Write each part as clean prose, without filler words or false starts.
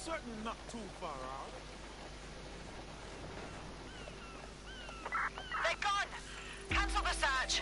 certainly not too far out. They're gone! Cancel the search!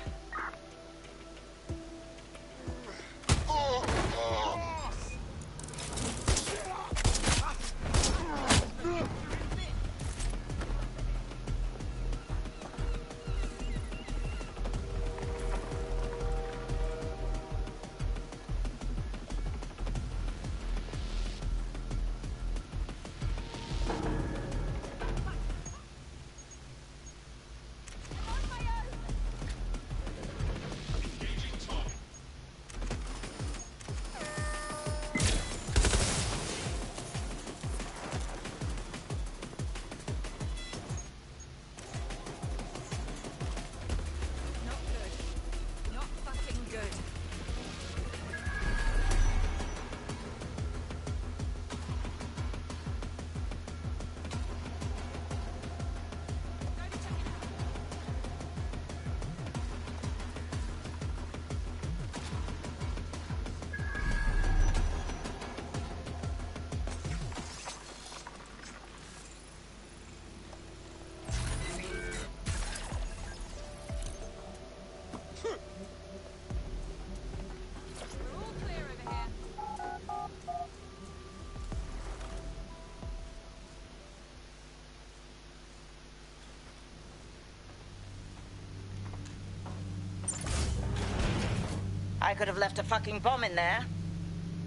I could have left a fucking bomb in there.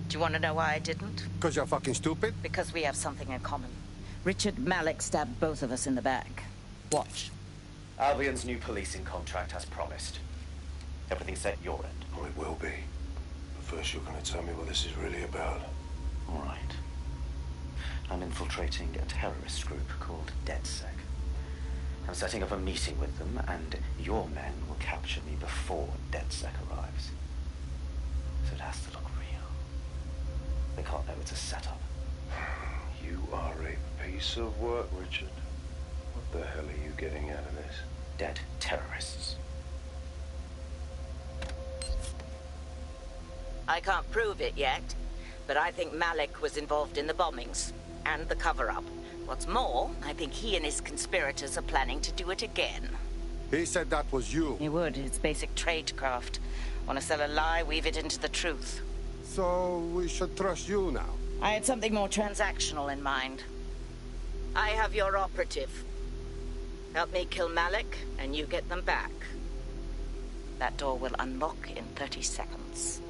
Do you want to know why I didn't? Because you're fucking stupid? Because we have something in common. Richard Malik stabbed both of us in the back. Watch. Albion's new policing contract has promised. Everything's set your end. Oh, it will be. But first you're going to tell me what this is really about. All right. I'm infiltrating a terrorist group called DedSec. I'm setting up a meeting with them, and your men will capture me before DedSec arrives. So it has to look real. They can't know it's a setup. You are a piece of work, Richard. What the hell are you getting out of this? Dead terrorists. I can't prove it yet, but I think Malik was involved in the bombings and the cover-up. What's more, I think he and his conspirators are planning to do it again. He said that was you. He would. It's basic tradecraft. Want to sell a lie, weave it into the truth. So we should trust you now. I had something more transactional in mind. I have your operative. Help me kill Malik, and you get them back. That door will unlock in 30 seconds.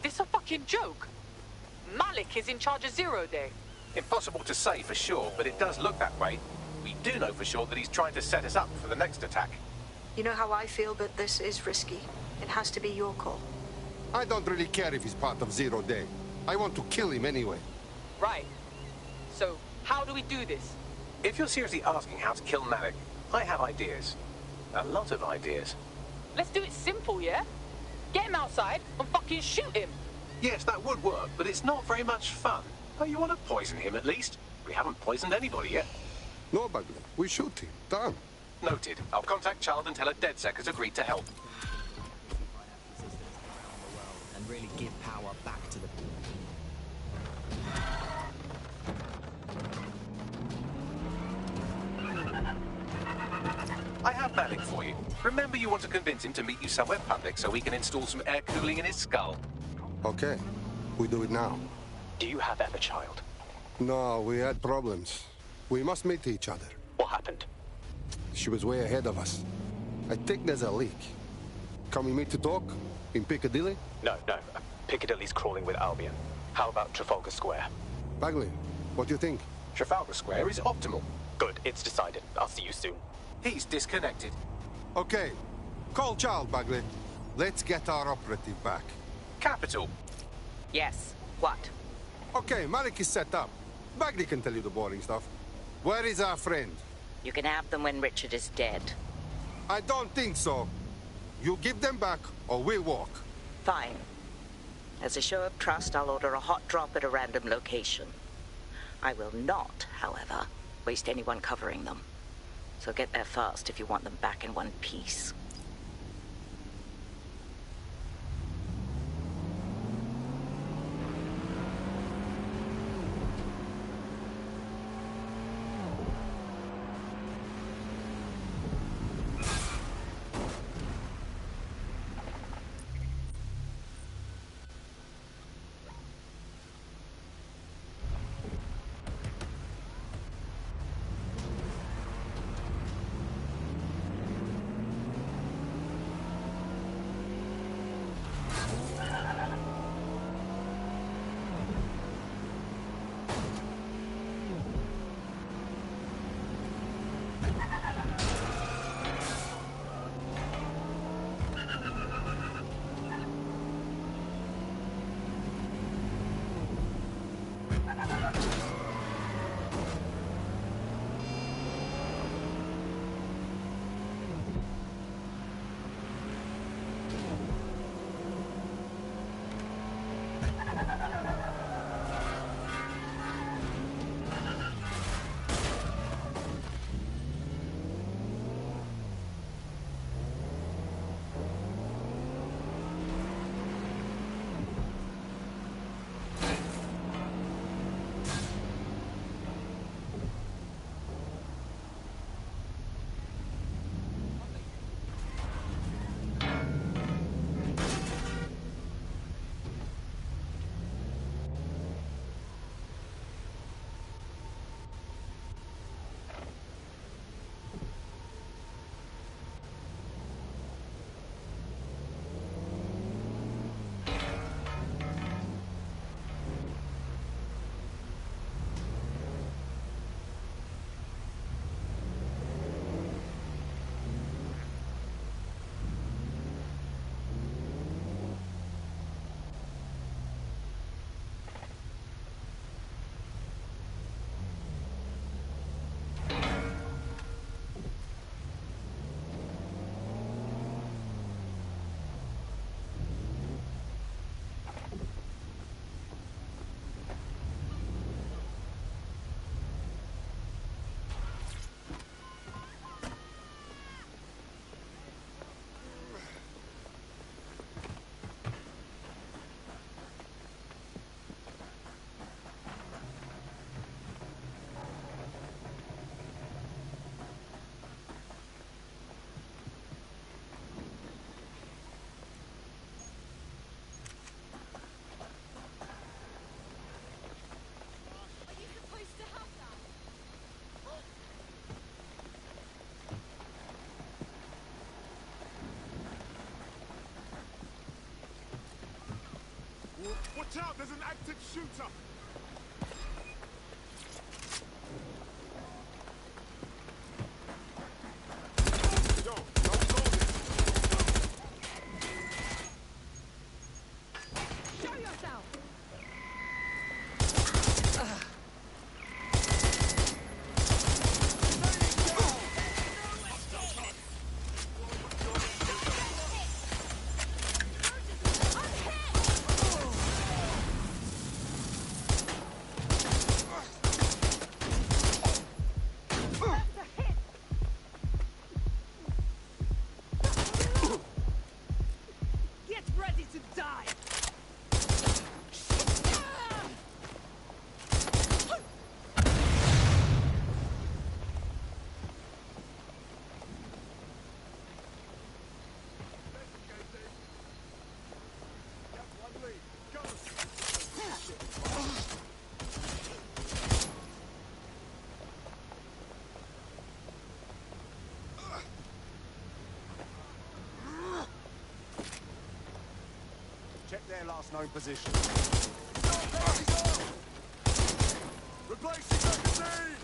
This a fucking joke? Malik is in charge of Zero Day. Impossible to say for sure, but it does look that way. We do know for sure that he's trying to set us up for the next attack. You know how I feel, but this is risky. It has to be your call. I don't really care if he's part of Zero Day. I want to kill him anyway. Right. So, how do we do this? If you're seriously asking how to kill Malik, I have ideas. A lot of ideas. Let's do it simple, yeah? Get him outside and fucking shoot him. Yes, that would work, but it's not very much fun. Oh, you want to poison him at least? We haven't poisoned anybody yet. No, Bagley. We shoot him. Done. Noted. I'll contact Child and tell her DedSec has agreed to help. And really give power back to the people. I have Malik for you. Remember you want to convince him to meet you somewhere public so we can install some air cooling in his skull. Okay, we do it now. Do you have Everchild? No, we had problems. We must meet each other. What happened? She was way ahead of us. I think there's a leak. Can we meet to talk? In Piccadilly? No. Piccadilly's crawling with Albion. How about Trafalgar Square? Bagley, what do you think? Trafalgar Square is optimal. Good, it's decided. I'll see you soon. He's disconnected. Okay, call Child, Bagley. Let's get our operative back. Capital. Yes. What? Okay, Malik is set up. Bagley can tell you the boring stuff. Where is our friend? You can have them when Richard is dead. I don't think so. You give them back, or we'll walk. Fine. As a show of trust, I'll order a hot drop at a random location. I will not, however, waste anyone covering them. So get there fast if you want them back in one piece. Watch out, there's an active shooter! Yo, don't go this! Show yourself! their last known position. Replacing magazine!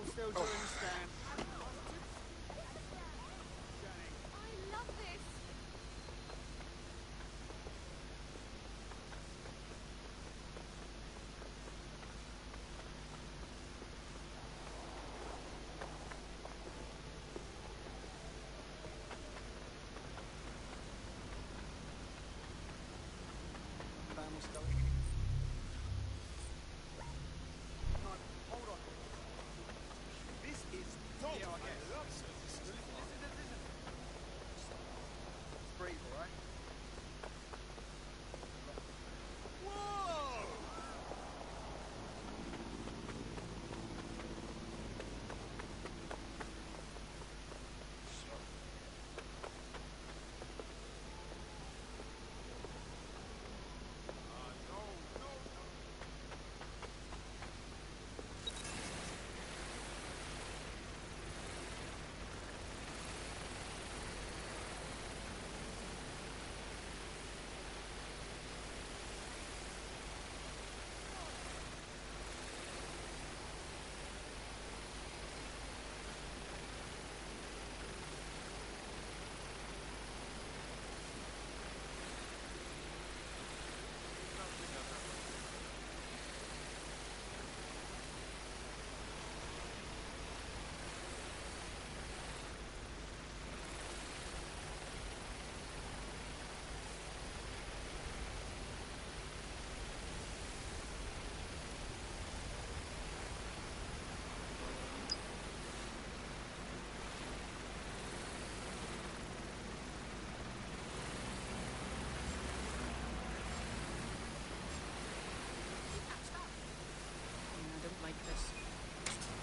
Still doing the stand. I love this. Hold on. This is dope. Yeah, I love this. Listen. Breathe, all right? Whoa!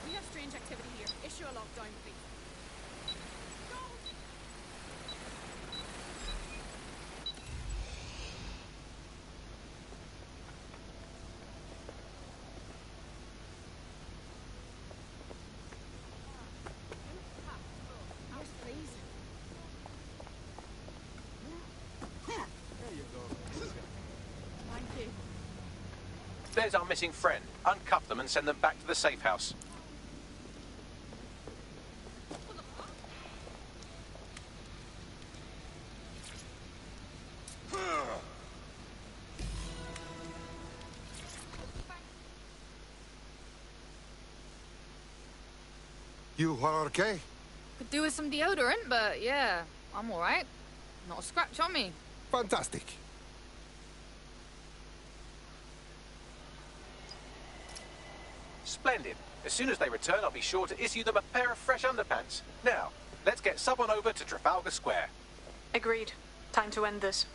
We have strange activity here. Issue a lockdown, please. There's our missing friend. Uncuff them and send them back to the safe house. You are okay? Could do with some deodorant, but yeah, I'm alright. Not a scratch on me. Fantastic. Splendid. As soon as they return, I'll be sure to issue them a pair of fresh underpants. Now, let's get someone over to Trafalgar Square. Agreed. Time to end this.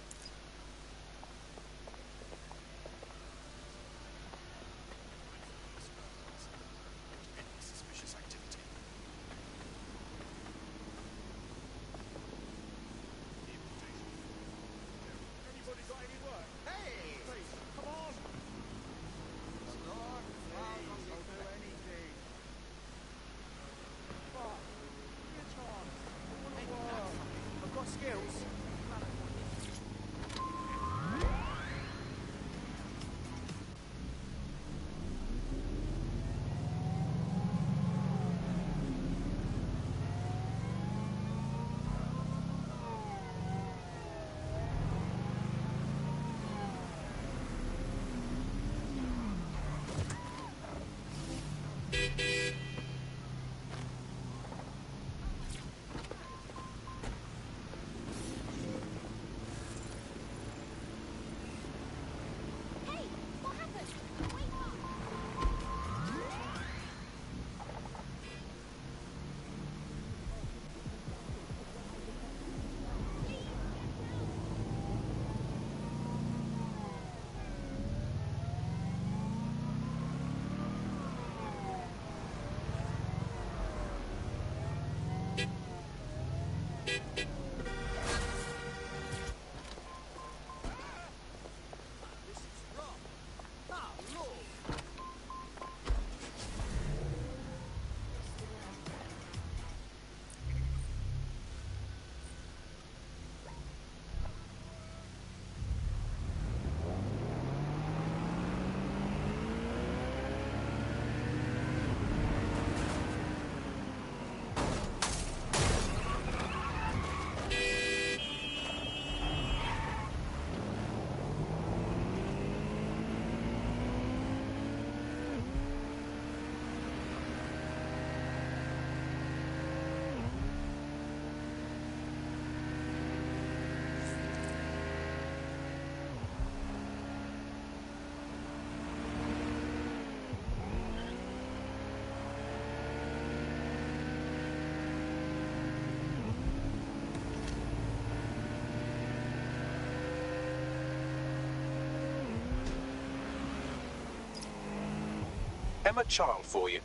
Emma Child for you.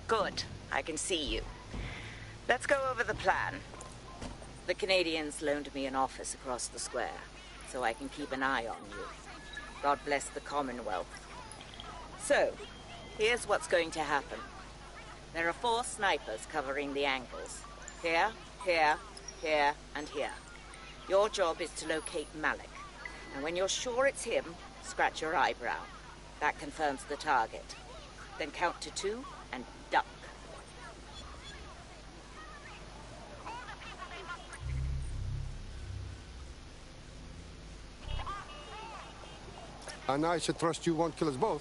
Good. I can see you. Let's go over the plan. The Canadians loaned me an office across the square, so I can keep an eye on you. God bless the Commonwealth. So, here's what's going to happen. There are 4 snipers covering the angles. Here, here, here, and here. Your job is to locate Malik. And when you're sure it's him, scratch your eyebrow. That confirms the target. Then count to 2 and duck. And I should trust you won't kill us both.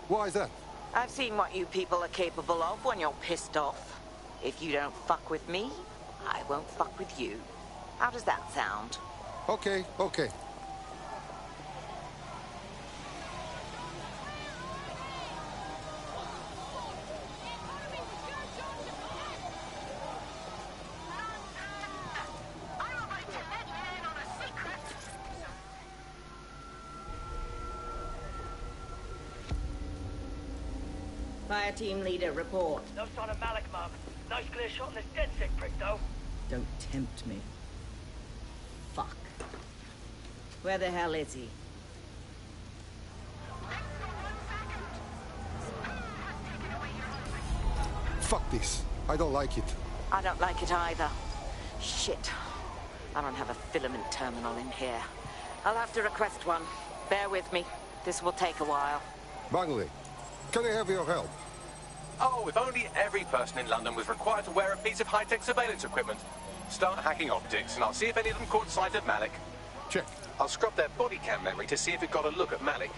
Why is that? I've seen what you people are capable of when you're pissed off. If you don't fuck with me, I won't fuck with you. How does that sound? Okay, okay. Fire team leader, report. No sign of Malik, Mum. Nice clear shot on this DedSec prick, though. Don't tempt me. Fuck. Where the hell is he? Fuck this. I don't like it. I don't like it either. Shit. I don't have a filament terminal in here. I'll have to request one. Bear with me. This will take a while. Bagley, can I have your help? Oh, if only every person in London was required to wear a piece of high-tech surveillance equipment. Start hacking optics, and I'll see if any of them caught sight of Malik. Check. I'll scrub their body cam memory to see if it got a look at Malik.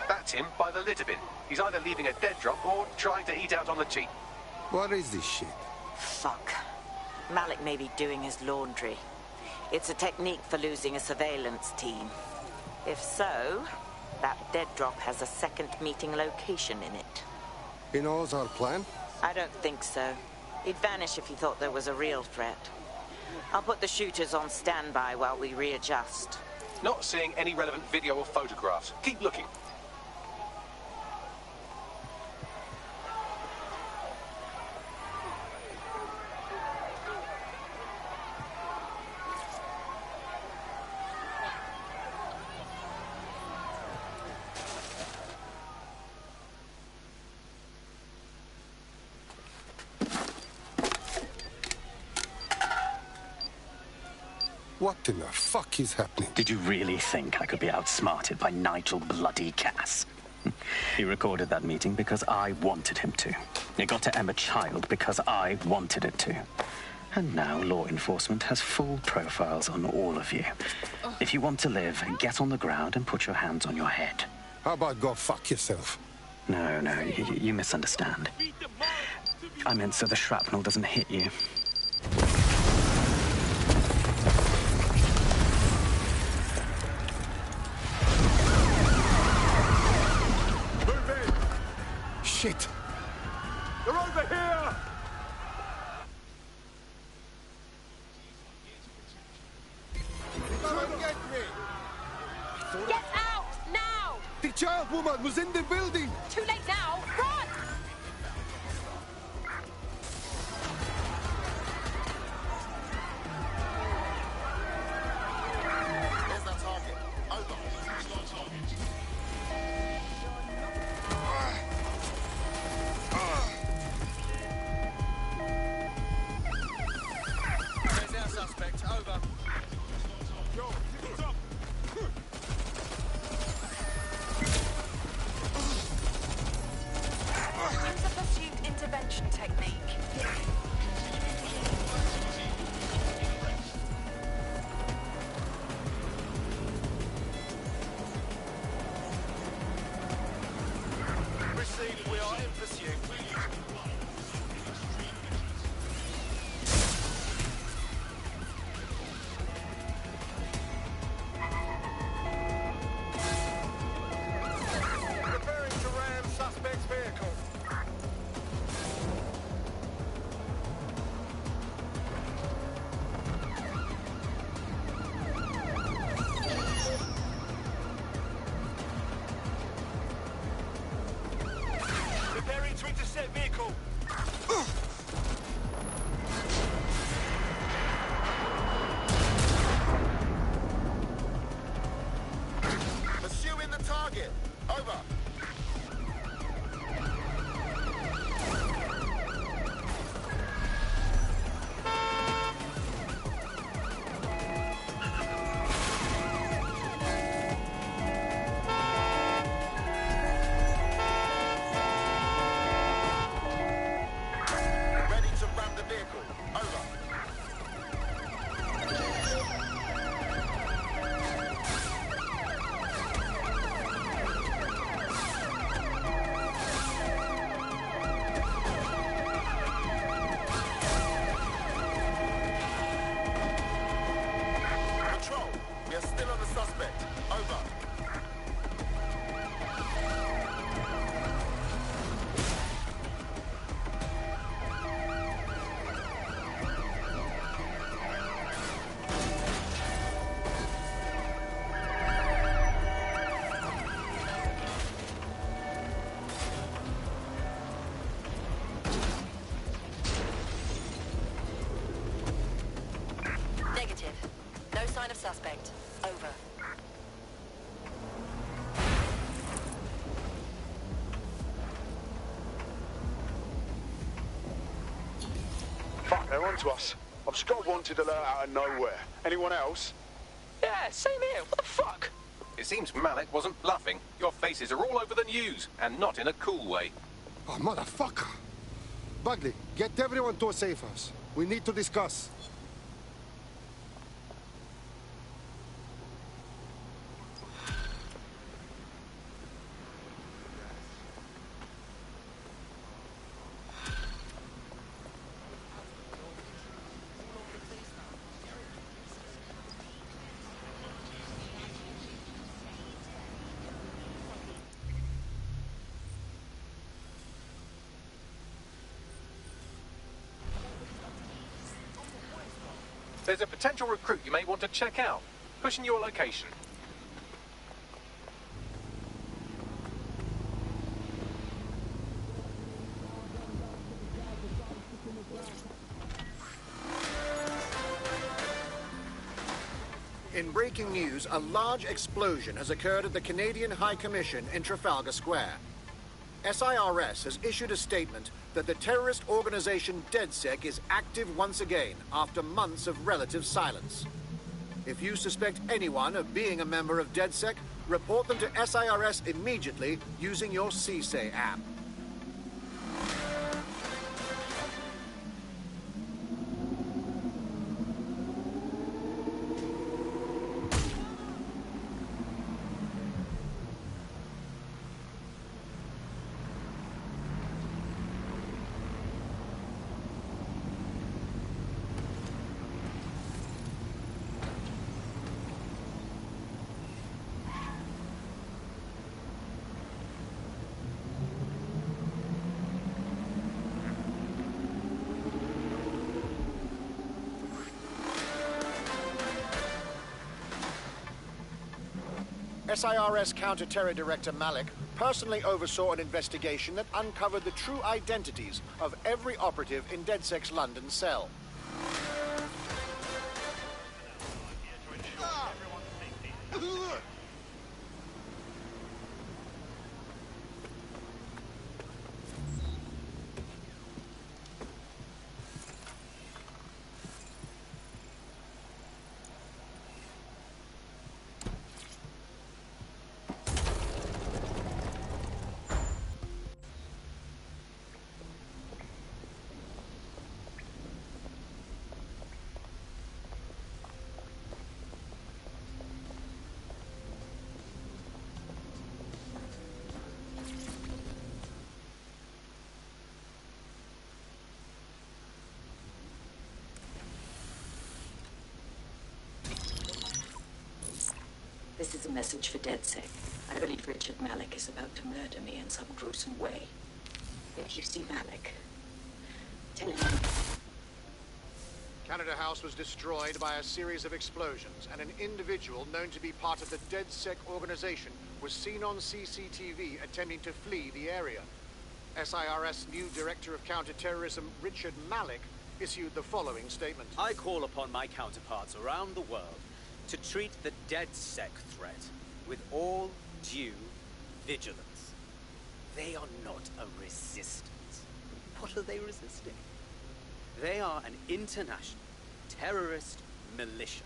That's him by the litter bin. He's either leaving a dead drop or trying to eat out on the cheap. What is this shit? Fuck. Malik may be doing his laundry. It's a technique for losing a surveillance team. If so, that dead drop has a second meeting location in it. He knows our plan? I don't think so. He'd vanish if he thought there was a real threat. I'll put the shooters on standby while we readjust. Not seeing any relevant video or photographs. Keep looking. What in the fuck is happening? Did you really think I could be outsmarted by Nigel bloody Cass? He recorded that meeting because I wanted him to. It got to Emma Child because I wanted it to. And now law enforcement has full profiles on all of you. If you want to live, get on the ground and put your hands on your head. How about go fuck yourself? No, you misunderstand. I meant so the shrapnel doesn't hit you. Shit! They're over here! Get out, now! The child woman was in the building! Too late now, run! There's that target. Over. There's our suspect. Over. Yo, to the top. suspect. Over. Fuck, they're onto us. I've just got a wanted alert out of nowhere. Anyone else? Yeah, same here. What the fuck? It seems Malik wasn't bluffing. Your faces are all over the news, and not in a cool way. Oh, motherfucker. Bagley, get everyone to a safe house. We need to discuss. There's a potential recruit you may want to check out. Pushing your location. In breaking news, a large explosion has occurred at the Canadian High Commission in Trafalgar Square. SIRS has issued a statement that the terrorist organization DedSec is active once again after months of relative silence. If you suspect anyone of being a member of DedSec, report them to SIRS immediately using your CSAY app. SIRS Counter-Terror Director Malik personally oversaw an investigation that uncovered the true identities of every operative in DedSec's London cell. This is a message for DedSec. I believe Richard Malik is about to murder me in some gruesome way. If you see Malik, tell him. Canada House was destroyed by a series of explosions, and an individual known to be part of the DedSec organization was seen on CCTV attempting to flee the area. SIRS new Director of Counterterrorism, Richard Malik, issued the following statement. I call upon my counterparts around the world to treat the DedSec threat with all due vigilance. They are not a resistance. What are they resisting? They are an international terrorist militia.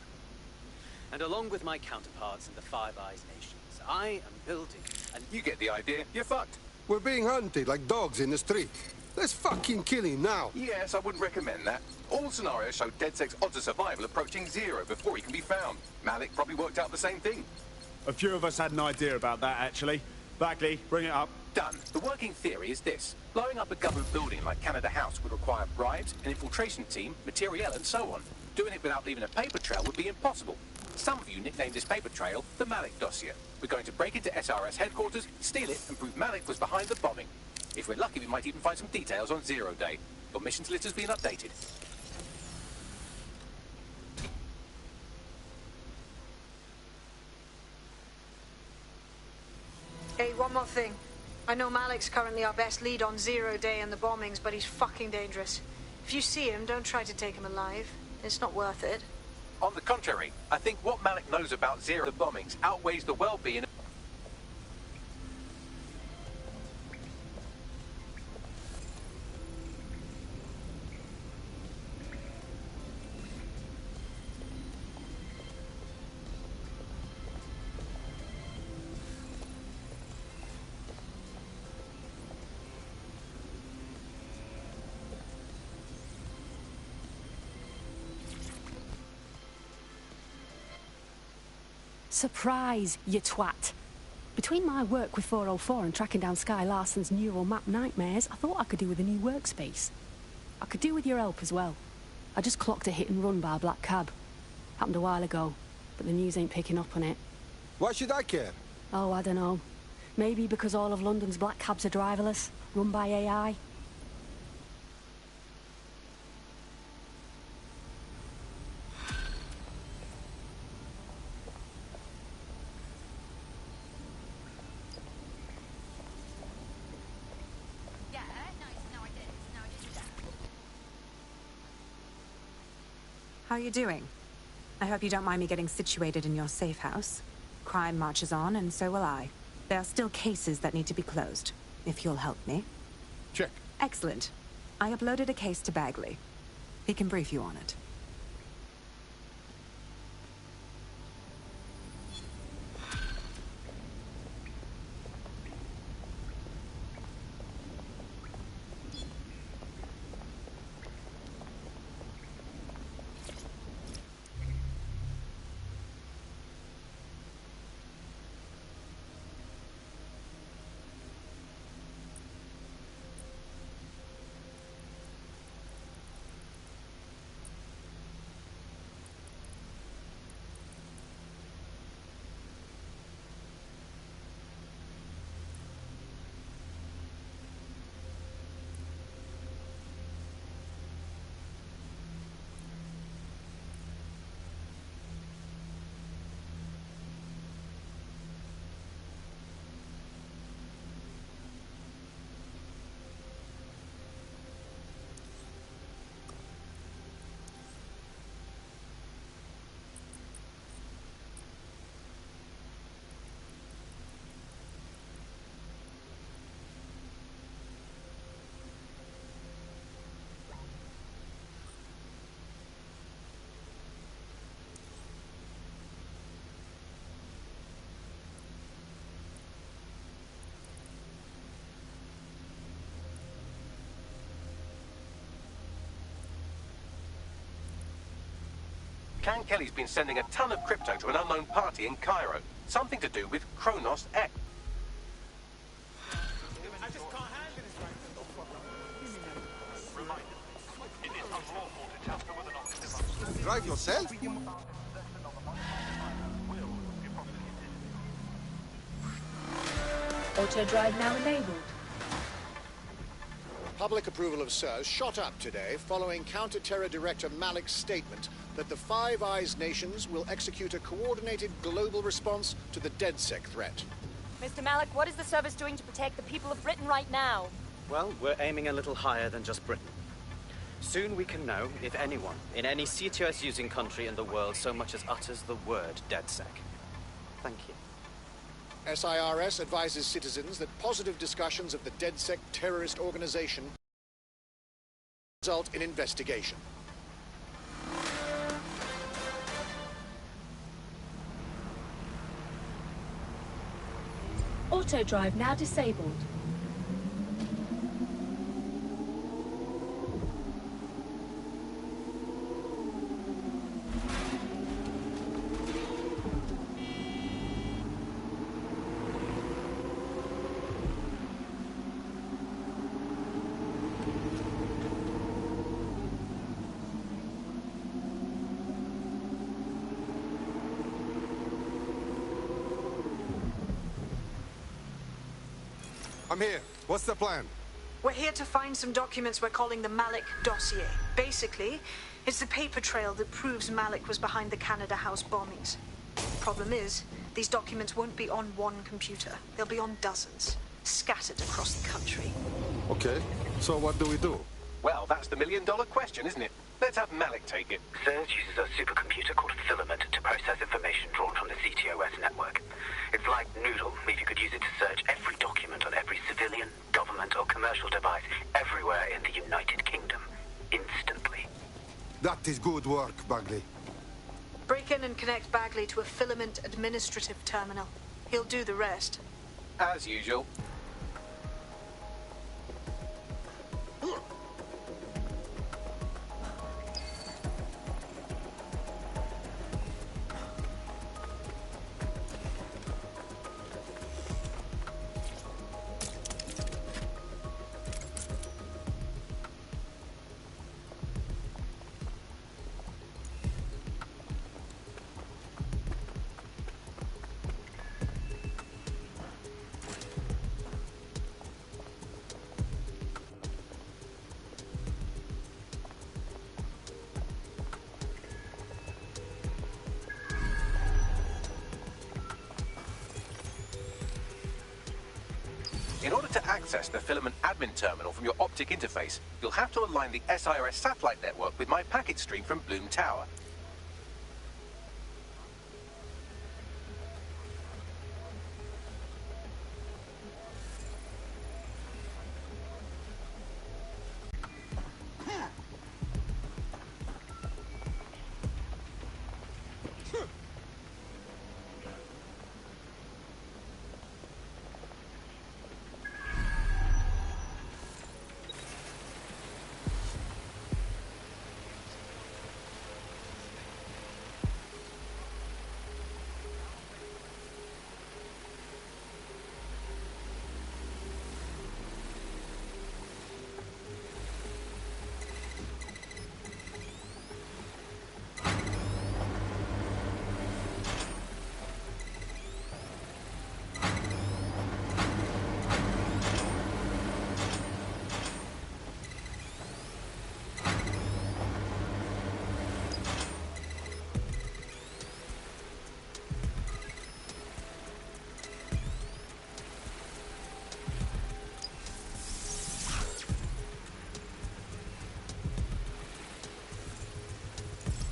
And along with my counterparts in the Five Eyes nations, I am building an... You get the idea. You're fucked. We're being hunted like dogs in the street. Let's fucking kill him now. Yes, I wouldn't recommend that. All scenarios show DedSec's odds of survival approaching 0 before he can be found. Malik probably worked out the same thing. A few of us had an idea about that, actually. Bagley, bring it up. Done. The working theory is this. Blowing up a government building like Canada House would require bribes, an infiltration team, materiel, and so on. Doing it without leaving a paper trail would be impossible. Some of you nicknamed this paper trail the Malik dossier. We're going to break into SRS headquarters, steal it, and prove Malik was behind the bombing. If we're lucky, we might even find some details on 0 Day. Your missions list has been updated. Hey, one more thing. I know Malik's currently our best lead on 0 Day and the bombings, but he's fucking dangerous. If you see him, don't try to take him alive. It's not worth it. On the contrary, I think what Malik knows about Zero the bombings outweighs the well-being. Surprise, you twat. Between my work with 404 and tracking down Sky Larson's neural map nightmares, I thought I could do with a new workspace. I could do with your help as well. I just clocked a hit and run by a black cab. Happened a while ago, but the news ain't picking up on it. Why should I care? Oh, I don't know. Maybe because all of London's black cabs are driverless, run by AI. How are you doing? I hope you don't mind me getting situated in your safe house. Crime marches on, and so will I. There are still cases that need to be closed, if you'll help me. Check. Excellent. I uploaded a case to Bagley. He can brief you on it. Can Kelly's been sending a ton of crypto to an unknown party in Cairo. Something to do with Kronos X. I just can't handle this right now. It is unlawful to tamper with an officer. Drive yourself? Auto drive now enabled. Public approval of SIRS shot up today following Counter-Terror Director Malik's statement that the Five Eyes nations will execute a coordinated global response to the DedSec threat. Mr. Malik, what is the service doing to protect the people of Britain right now? Well, we're aiming a little higher than just Britain. Soon we can know if anyone in any CTOS-using country in the world so much as utters the word DedSec. Thank you. SIRS advises citizens that positive discussions of the DedSec terrorist organization result in investigation. Auto drive now disabled. I'm here. What's the plan? We're here to find some documents we're calling the Malik dossier. Basically, it's the paper trail that proves Malik was behind the Canada House bombings. Problem is, these documents won't be on one computer. They'll be on dozens, scattered across the country. Okay, so what do we do? Well, that's the million-dollar question, isn't it? Let's have Malik take it. SIRS uses a supercomputer called That is good work, Bagley. Break in and connect Bagley to a filament administrative terminal. He'll do the rest. As usual. In order to access the filament admin terminal from your optic interface, you'll have to align the SIRS satellite network with my packet stream from Bloom Tower.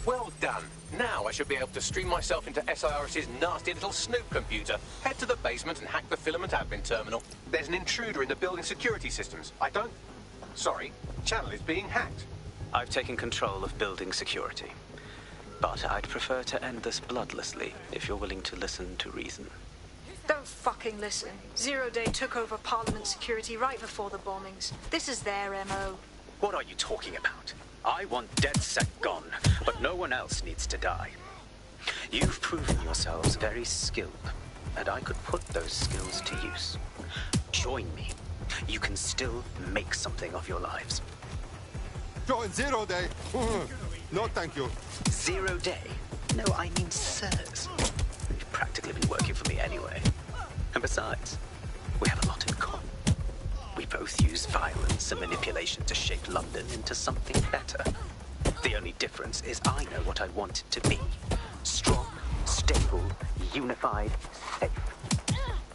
Well done. Now I should be able to stream myself into SIRS's nasty little snoop computer, head to the basement and hack the filament admin terminal. There's an intruder in the building security systems. Sorry, channel is being hacked. I've taken control of building security. But I'd prefer to end this bloodlessly, if you're willing to listen to reason. Don't fucking listen. Zero Day took over Parliament security right before the bombings. This is their MO. What are you talking about? I want DedSec gone, but no one else needs to die. You've proven yourselves very skilled, and I could put those skills to use. Join me. You can still make something of your lives. Join Zero Day? No, thank you. Zero Day? No, I mean sirs. You've practically been working for me anyway. And besides, we have a lot in common. We both use violence and manipulation to shape London into something better. The only difference is I know what I want it to be. Strong, stable, unified, safe.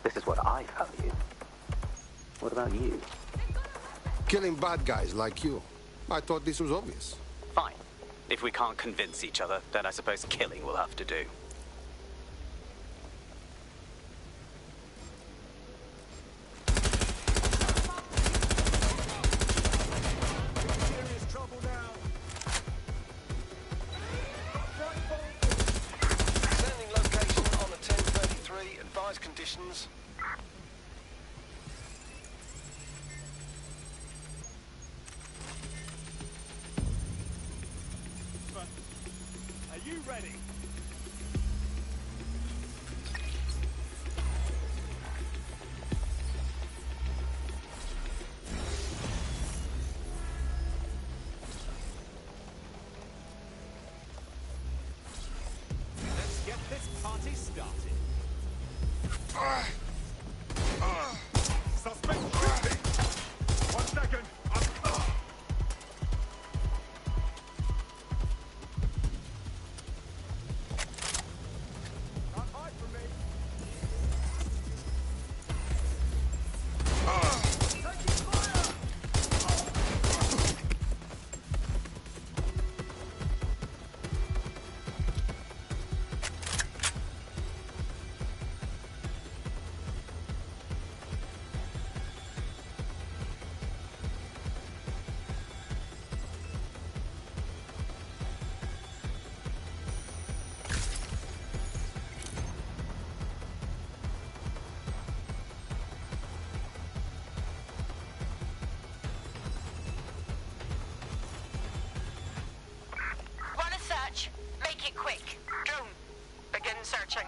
This is what I value. What about you? Killing bad guys like you. I thought this was obvious. Fine. If we can't convince each other, then I suppose killing will have to do. Sending location on the 1033. Advised conditions. Are you ready? Let's get this party started. Suspect shooting! 1 second. Can't hide from me. Taking fire! Make it quick. Drone, begin searching.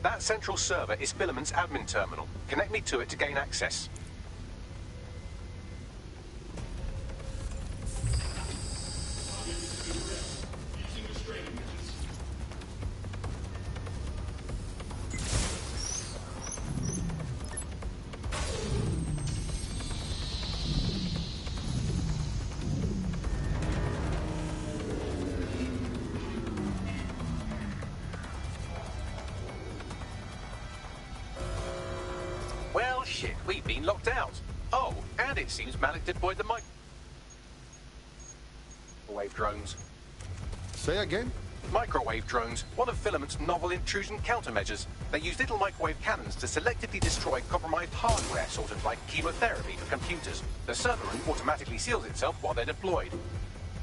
That central server is Filament's admin terminal. Connect me to it to gain access. Well, shit, we've been locked out. Oh, and it seems Malik deployed the microwave drones. Say again? Microwave drones, one of Filament's novel intrusion countermeasures. They use little microwave cannons to selectively destroy compromised hardware, sort of like chemotherapy for computers. The server room automatically seals itself while they're deployed.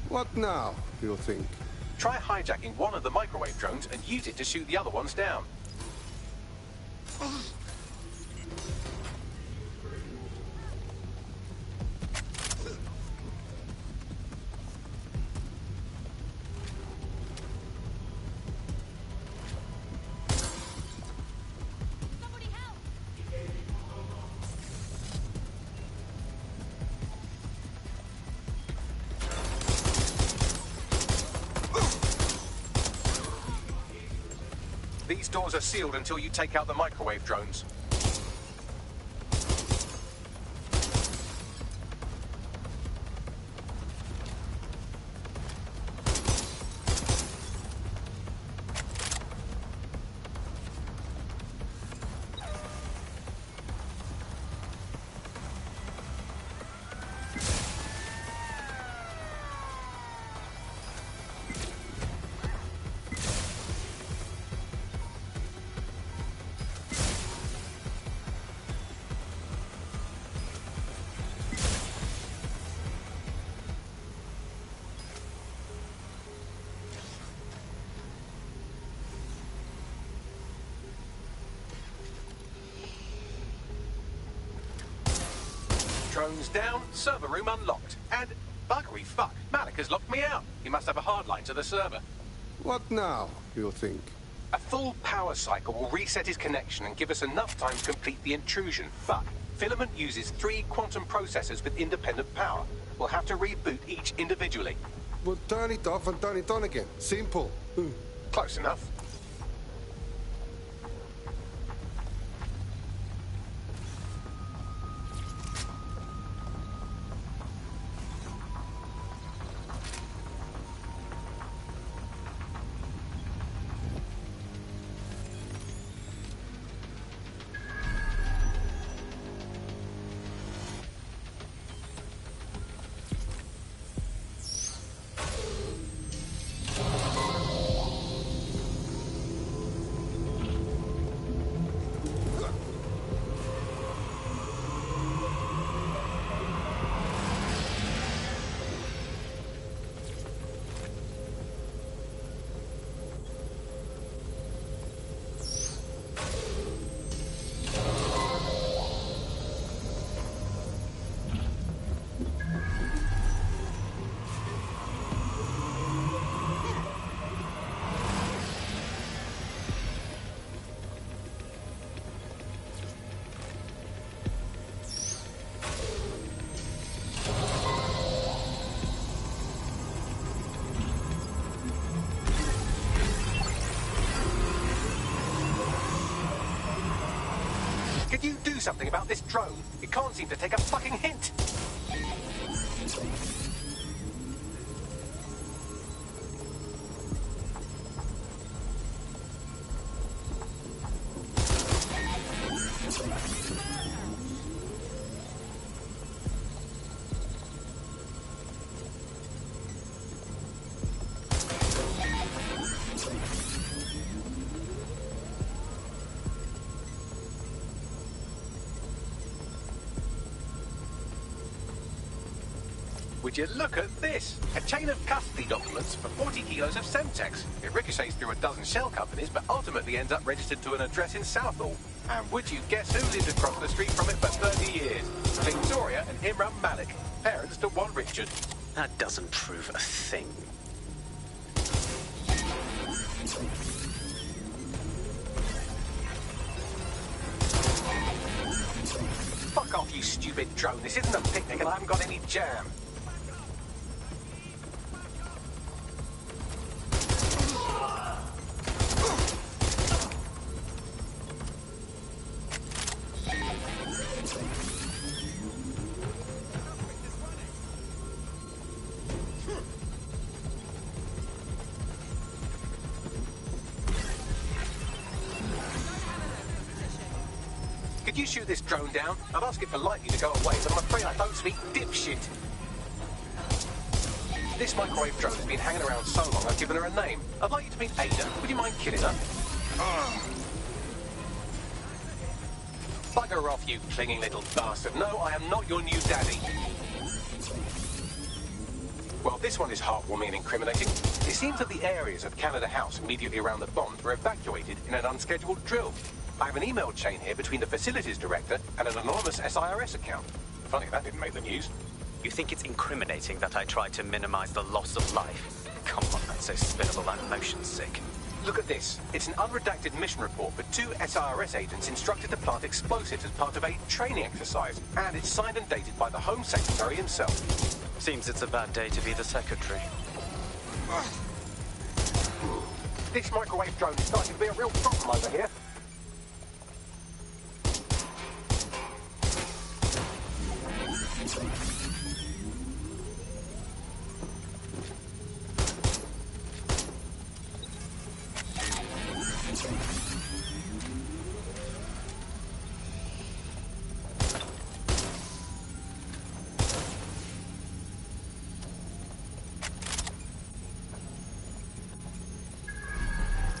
What now, you think? Try hijacking one of the microwave drones and use it to shoot the other ones down. These doors are sealed until you take out the microwave drones. Drones down, server room unlocked. And, buggery fuck, Malik has locked me out. He must have a hard line to the server. What now, you think? A full power cycle will reset his connection and give us enough time to complete the intrusion. But Filament uses 3 quantum processors with independent power. We'll have to reboot each individually. Well, turn it off and turn it on again. Simple. Close enough. Could you do something about this drone? It can't seem to take a fucking hint. Would you look at this? A chain of custody documents for 40 kilos of Semtex. It ricochets through a dozen shell companies, but ultimately ends up registered to an address in Southall. And would you guess who lived across the street from it for 30 years? Victoria and Imran Malik, parents to one Richard. That doesn't prove a thing. Fuck off, you stupid drone. This isn't a picnic and I haven't got any jam. Could you shoot this drone down? I'd ask it politely to go away, but I'm afraid I don't speak dipshit. This microwave drone has been hanging around so long I've given her a name. I'd like you to meet Ada. Would you mind killing her? Bugger off, you clinging little bastard. No, I am not your new daddy. Well, this one is heartwarming and incriminating. It seems that the areas of Canada House immediately around the bomb were evacuated in an unscheduled drill. I have an email chain here between the facilities director and an anonymous SIRS account. Funny that didn't make the news. You think it's incriminating that I tried to minimize the loss of life? Come on, that's so spinnable and motion sick. Look at this. It's an unredacted mission report for 2 SIRS agents instructed to plant explosives as part of a training exercise. And it's signed and dated by the Home Secretary himself. Seems it's a bad day to be the secretary. This microwave drone is starting to be a real problem over here.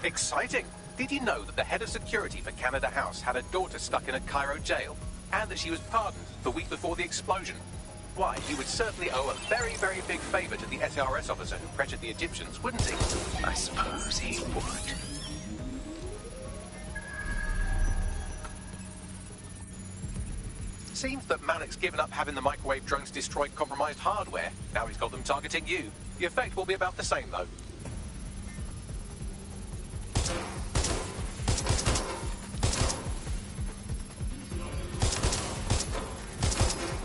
Exciting! Did you know that the head of security for Canada House had a daughter stuck in a Cairo jail? And that she was pardoned the week before the explosion? Why, he would certainly owe a very, very big favour to the SRS officer who pressured the Egyptians, wouldn't he? I suppose he would. Seems that Malik's given up having the microwave drones destroy compromised hardware. Now he's got them targeting you. The effect will be about the same, though.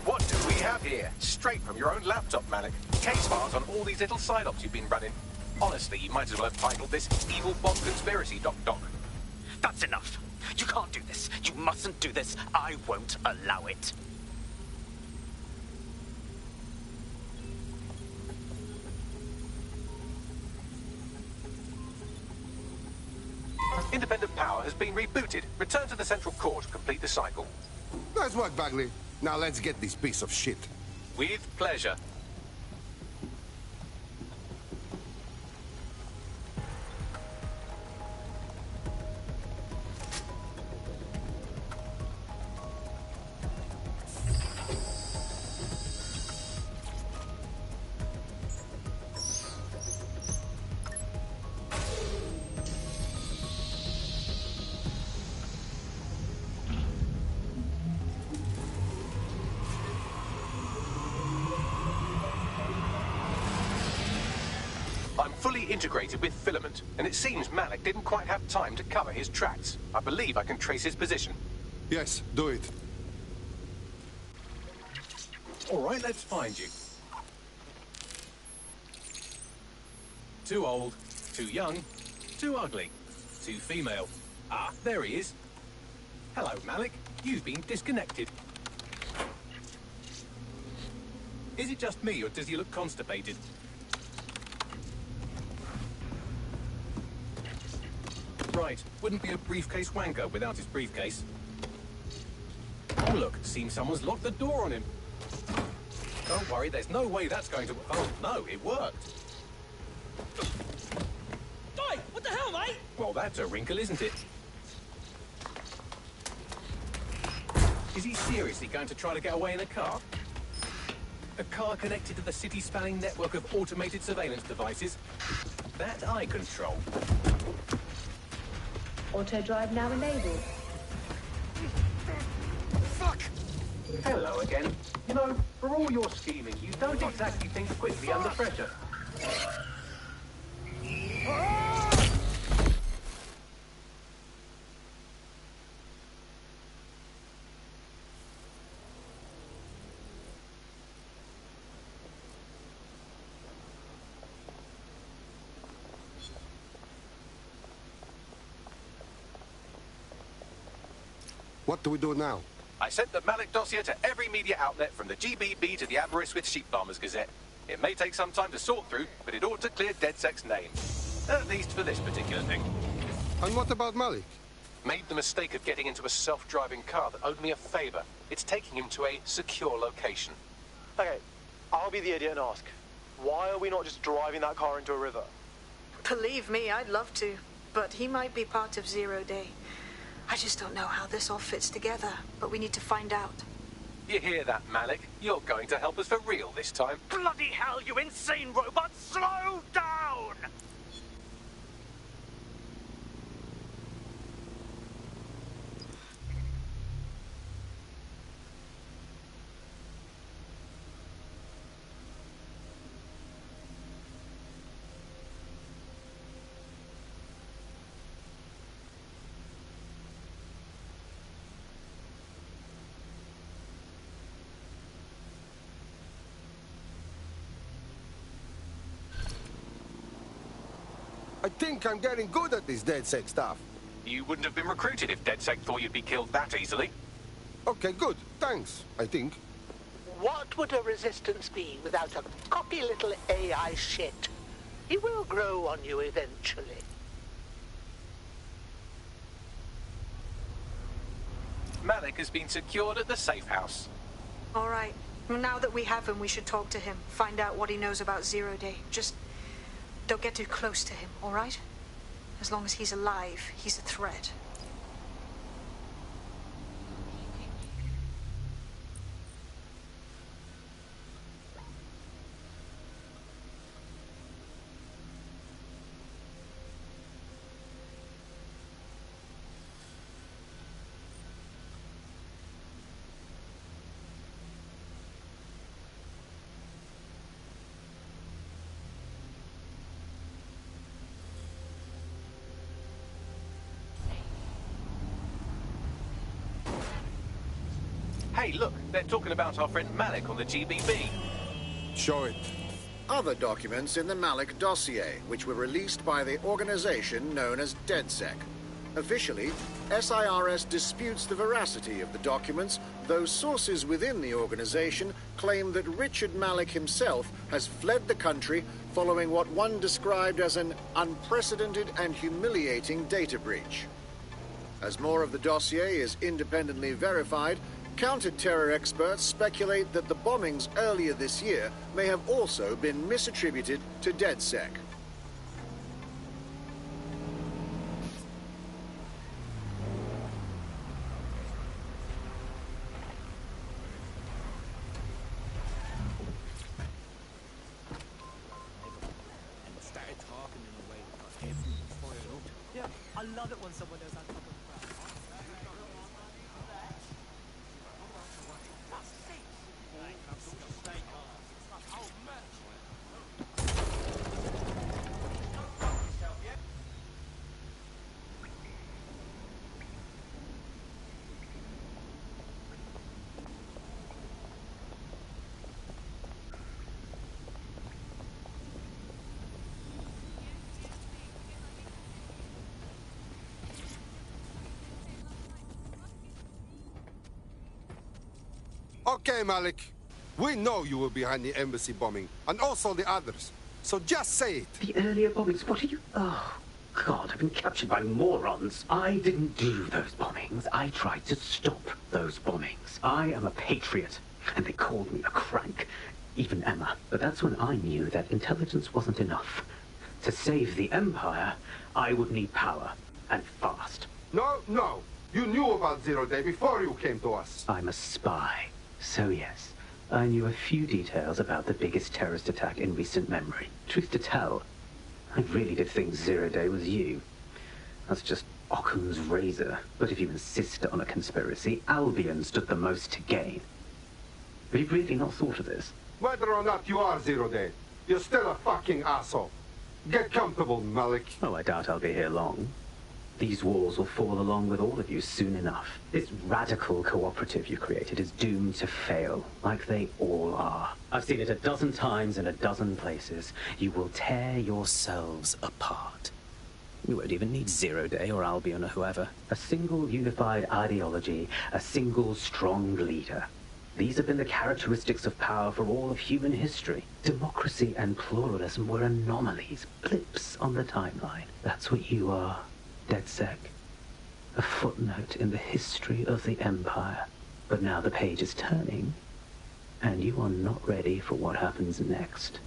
What do we have here? Straight from your own laptop, Malik. Case files on all these little side ops you've been running. Honestly, you might as well have titled this Evil Bomb Conspiracy, Doc. That's enough. You can't do this. You mustn't do this. I won't allow it. Independent power has been rebooted. Return to the central core to complete the cycle. Nice work, Bagley. Now let's get this piece of shit. With pleasure. I'm fully integrated with Filament, and it seems Malik didn't quite have time to cover his tracks. I believe I can trace his position. Yes, do it. All right, let's find you. Too old, too young, too ugly, too female. Ah, there he is. Hello, Malik. You've been disconnected. Is it just me, or does he look constipated? Right, wouldn't be a briefcase wanker without his briefcase. Oh look, seems someone's locked the door on him. Don't worry, there's no way that's going to... Oh no, it worked. Oi, what the hell, mate? Well, that's a wrinkle, isn't it? Is he seriously going to try to get away in a car? A car connected to the city-spanning network of automated surveillance devices. That I control. Auto drive now enabled. Fuck! Hello again. You know, for all your scheming, you don't exactly think quickly under pressure. What do we do now? I sent the Malik dossier to every media outlet from the GBB to the Aberystwyth Sheep Farmers Gazette. It may take some time to sort through, but it ought to clear DedSec's name. At least for this particular thing. And what about Malik? Made the mistake of getting into a self-driving car that owed me a favor. It's taking him to a secure location. Okay, I'll be the idiot and ask, why are we not just driving that car into a river? Believe me, I'd love to. But he might be part of Zero Day. I just don't know how this all fits together, but we need to find out. You hear that, Malik? You're going to help us for real this time. Bloody hell, you insane robot! Slow down! I think I'm getting good at this DedSec stuff. You wouldn't have been recruited if DedSec thought you'd be killed that easily. Okay, good. Thanks, I think. What would a resistance be without a cocky little AI shit? He will grow on you eventually. Malik has been secured at the safe house. All right. Well, now that we have him, we should talk to him. Find out what he knows about Zero Day. Just don't get too close to him, all right? As long as he's alive, he's a threat. Hey, look, they're talking about our friend Malik on the GBB. Show it. Other documents in the Malik dossier, which were released by the organization known as DedSec. Officially, SIRS disputes the veracity of the documents, though sources within the organization claim that Richard Malik himself has fled the country following what one described as an unprecedented and humiliating data breach. As more of the dossier is independently verified, counter-terror experts speculate that the bombings earlier this year may have also been misattributed to DedSec. And started talking in a way that got everyone fired up. Yeah, I love it when someone does that type of crap. Okay, Malik. We know you were behind the embassy bombing, and also the others. So just say it. The earlier bombings, what are you... Oh, God, I've been captured by morons. I didn't do those bombings. I tried to stop those bombings. I am a patriot, and they called me a crank. Even Emma. But that's when I knew that intelligence wasn't enough. To save the Empire, I would need power, and fast. No. You knew about Zero Day before you came to us. I'm a spy. So yes, I knew a few details about the biggest terrorist attack in recent memory. Truth to tell, I really did think Zero Day was you. That's just Occam's razor. But if you insist on a conspiracy, Albion stood the most to gain. Have you really not thought of this? Whether or not you are Zero Day, you're still a fucking asshole. Get comfortable, Malik. Oh, I doubt I'll be here long. These walls will fall along with all of you soon enough. This radical cooperative you created is doomed to fail, like they all are. I've seen it a dozen times in a dozen places. You will tear yourselves apart. You won't even need Zero Day or Albion or whoever. A single unified ideology, a single strong leader. These have been the characteristics of power for all of human history. Democracy and pluralism were anomalies, blips on the timeline. That's what you are. DedSec, a footnote in the history of the Empire. But now the page is turning, and you are not ready for what happens next.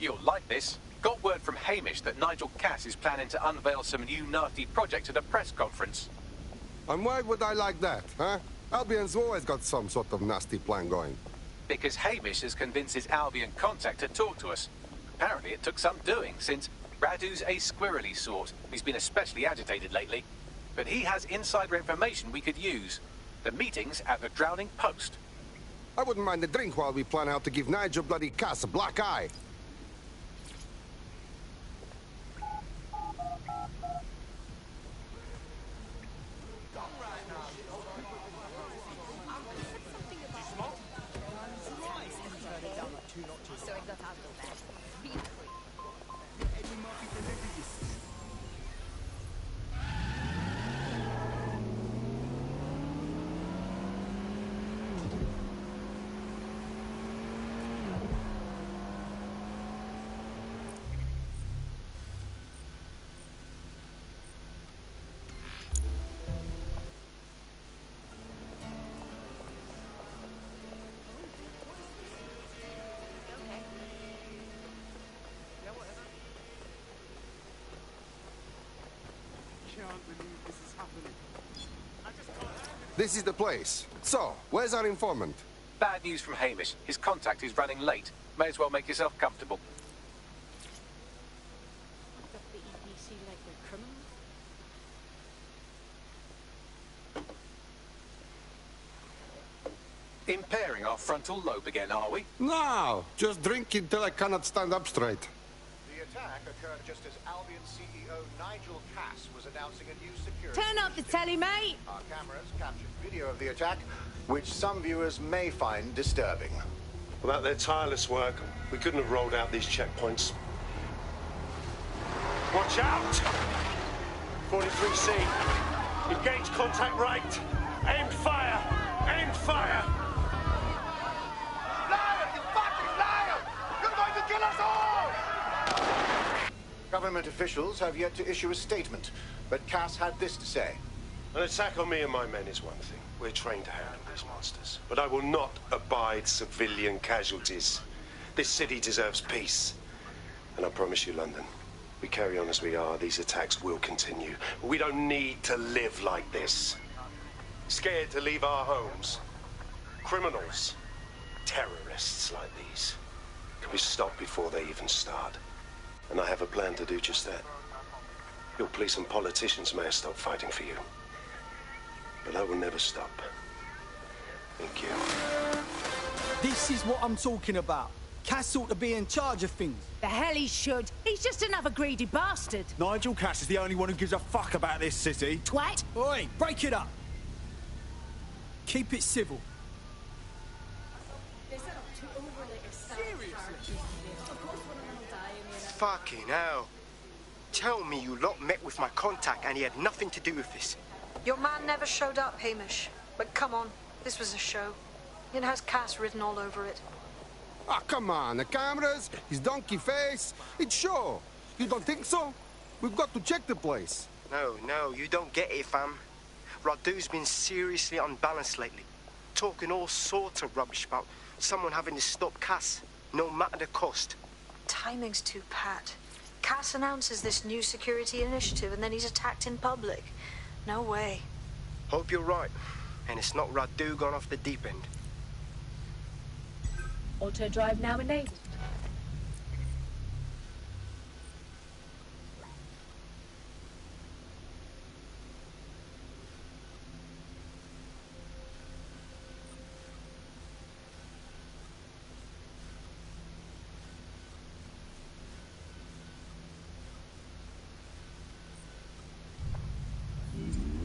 You'll like this. Got word from Hamish that Nigel Cass is planning to unveil some new nasty project at a press conference. And why would I like that, huh? Albion's always got some sort of nasty plan going. Because Hamish has convinced his Albion contact to talk to us. Apparently it took some doing, since Radu's a squirrely sort. He's been especially agitated lately. But he has insider information we could use. The meeting's at the Drowning Post. I wouldn't mind a drink while we plan how to give Nigel bloody Cass a black eye. can't believe this is happening. This is the place. So, where's our informant? Bad news from Hamish. His contact is running late. May as well make yourself comfortable. Impairing our frontal lobe again, are we? No, just drinking till I cannot stand up straight. The attack occurred just as Albion CEO Nigel Cass was announcing a new security. Turn up the telly, mate! Our cameras captured video of the attack, which some viewers may find disturbing. Without their tireless work, we couldn't have rolled out these checkpoints. Watch out! 43C. Engage contact right. Aimed fire. Aimed fire. Liar! You fucking liar! You're going to kill us all! Government officials have yet to issue a statement, but Cass had this to say. An attack on me and my men is one thing. We're trained to handle these monsters. But I will not abide civilian casualties. This city deserves peace. And I promise you, London, we carry on as we are, these attacks will continue. We don't need to live like this. Scared to leave our homes. Criminals, terrorists like these can be stopped before they even start. And I have a plan to do just that. Your police and politicians may have stopped fighting for you. But I will never stop. Thank you. This is what I'm talking about. Cass ought to be in charge of things. The hell he should. He's just another greedy bastard. Nigel Cass is the only one who gives a fuck about this city. Twat! Oi, break it up. Keep it civil. Fucking hell. Tell me you lot met with my contact and he had nothing to do with this. Your man never showed up, Hamish. But come on, this was a show. It has Cass written all over it. Ah, come on, the cameras, his donkey face, it's sure. You don't think so? We've got to check the place. No, you don't get it, fam. Radu's been seriously unbalanced lately. Talking all sorts of rubbish about someone having to stop Cass, no matter the cost. Timing's too pat. Cass announces this new security initiative and then he's attacked in public. No way. Hope you're right. And it's not Radu gone off the deep end. Auto drive now enabled.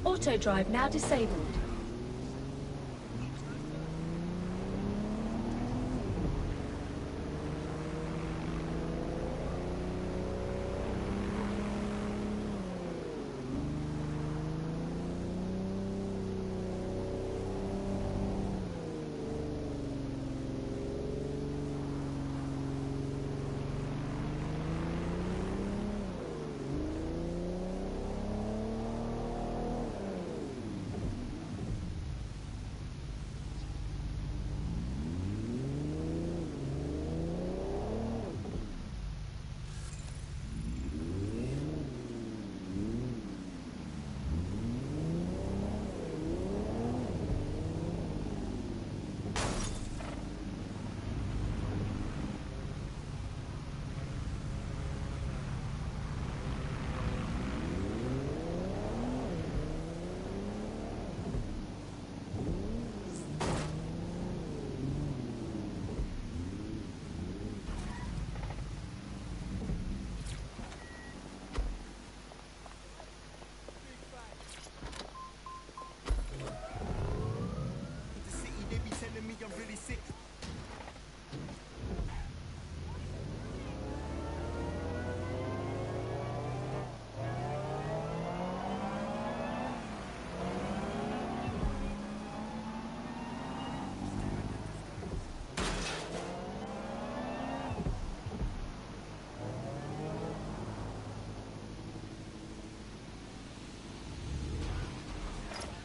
Auto drive now disabled.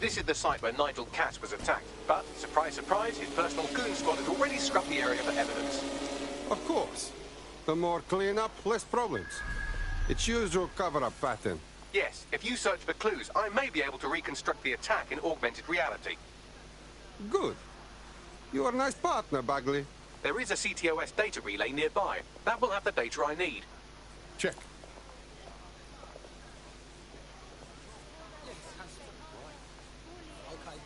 This is the site where Nigel Cass was attacked. But, surprise, surprise, his personal goon squad had already scrubbed the area for evidence. Of course. The more clean up, less problems. It's usual cover-up pattern. Yes, if you search for clues, I may be able to reconstruct the attack in augmented reality. Good. You are a nice partner, Bagley. There is a CTOS data relay nearby. That will have the data I need. Check. Okay.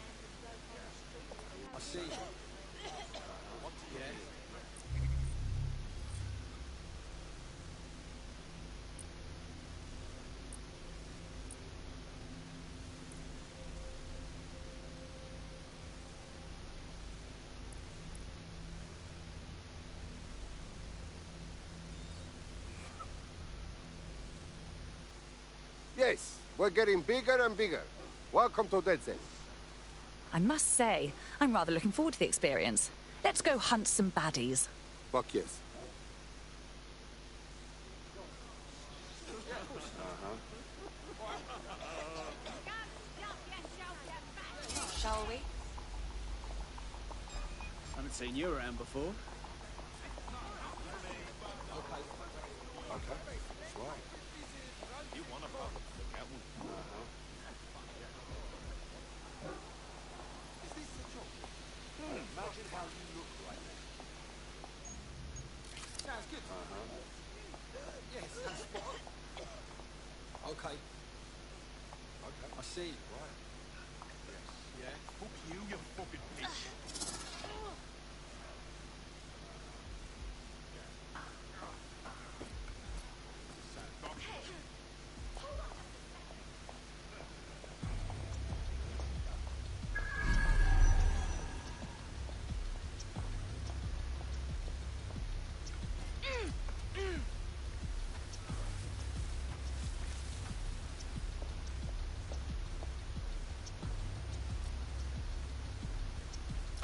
I see. Yeah. Yes, we're getting bigger and bigger. Welcome to DedSec. I must say, I'm rather looking forward to the experience. Let's go hunt some baddies. Fuck yes. Shall we? Haven't seen you around before. Okay. Right. You want to fuck? Look at one. Is this the job? Imagine how you look right now. Sounds good. Yes, that's spot on. Okay. I see. Right. Yes. Yeah. Fuck you, you fucking bitch.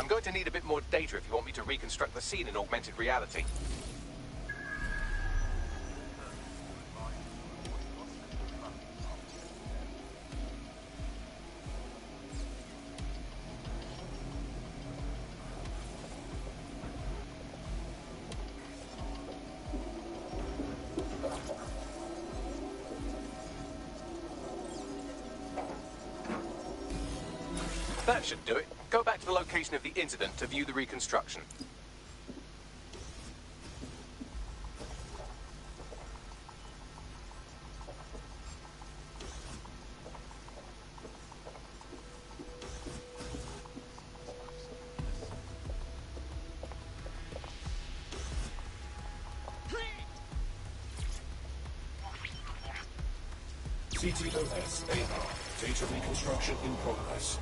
I'm going to need a bit more data if you want me to reconstruct the scene in augmented reality. That should do it. Go back to the location of the incident to view the reconstruction. CTOS AR. Data reconstruction in progress.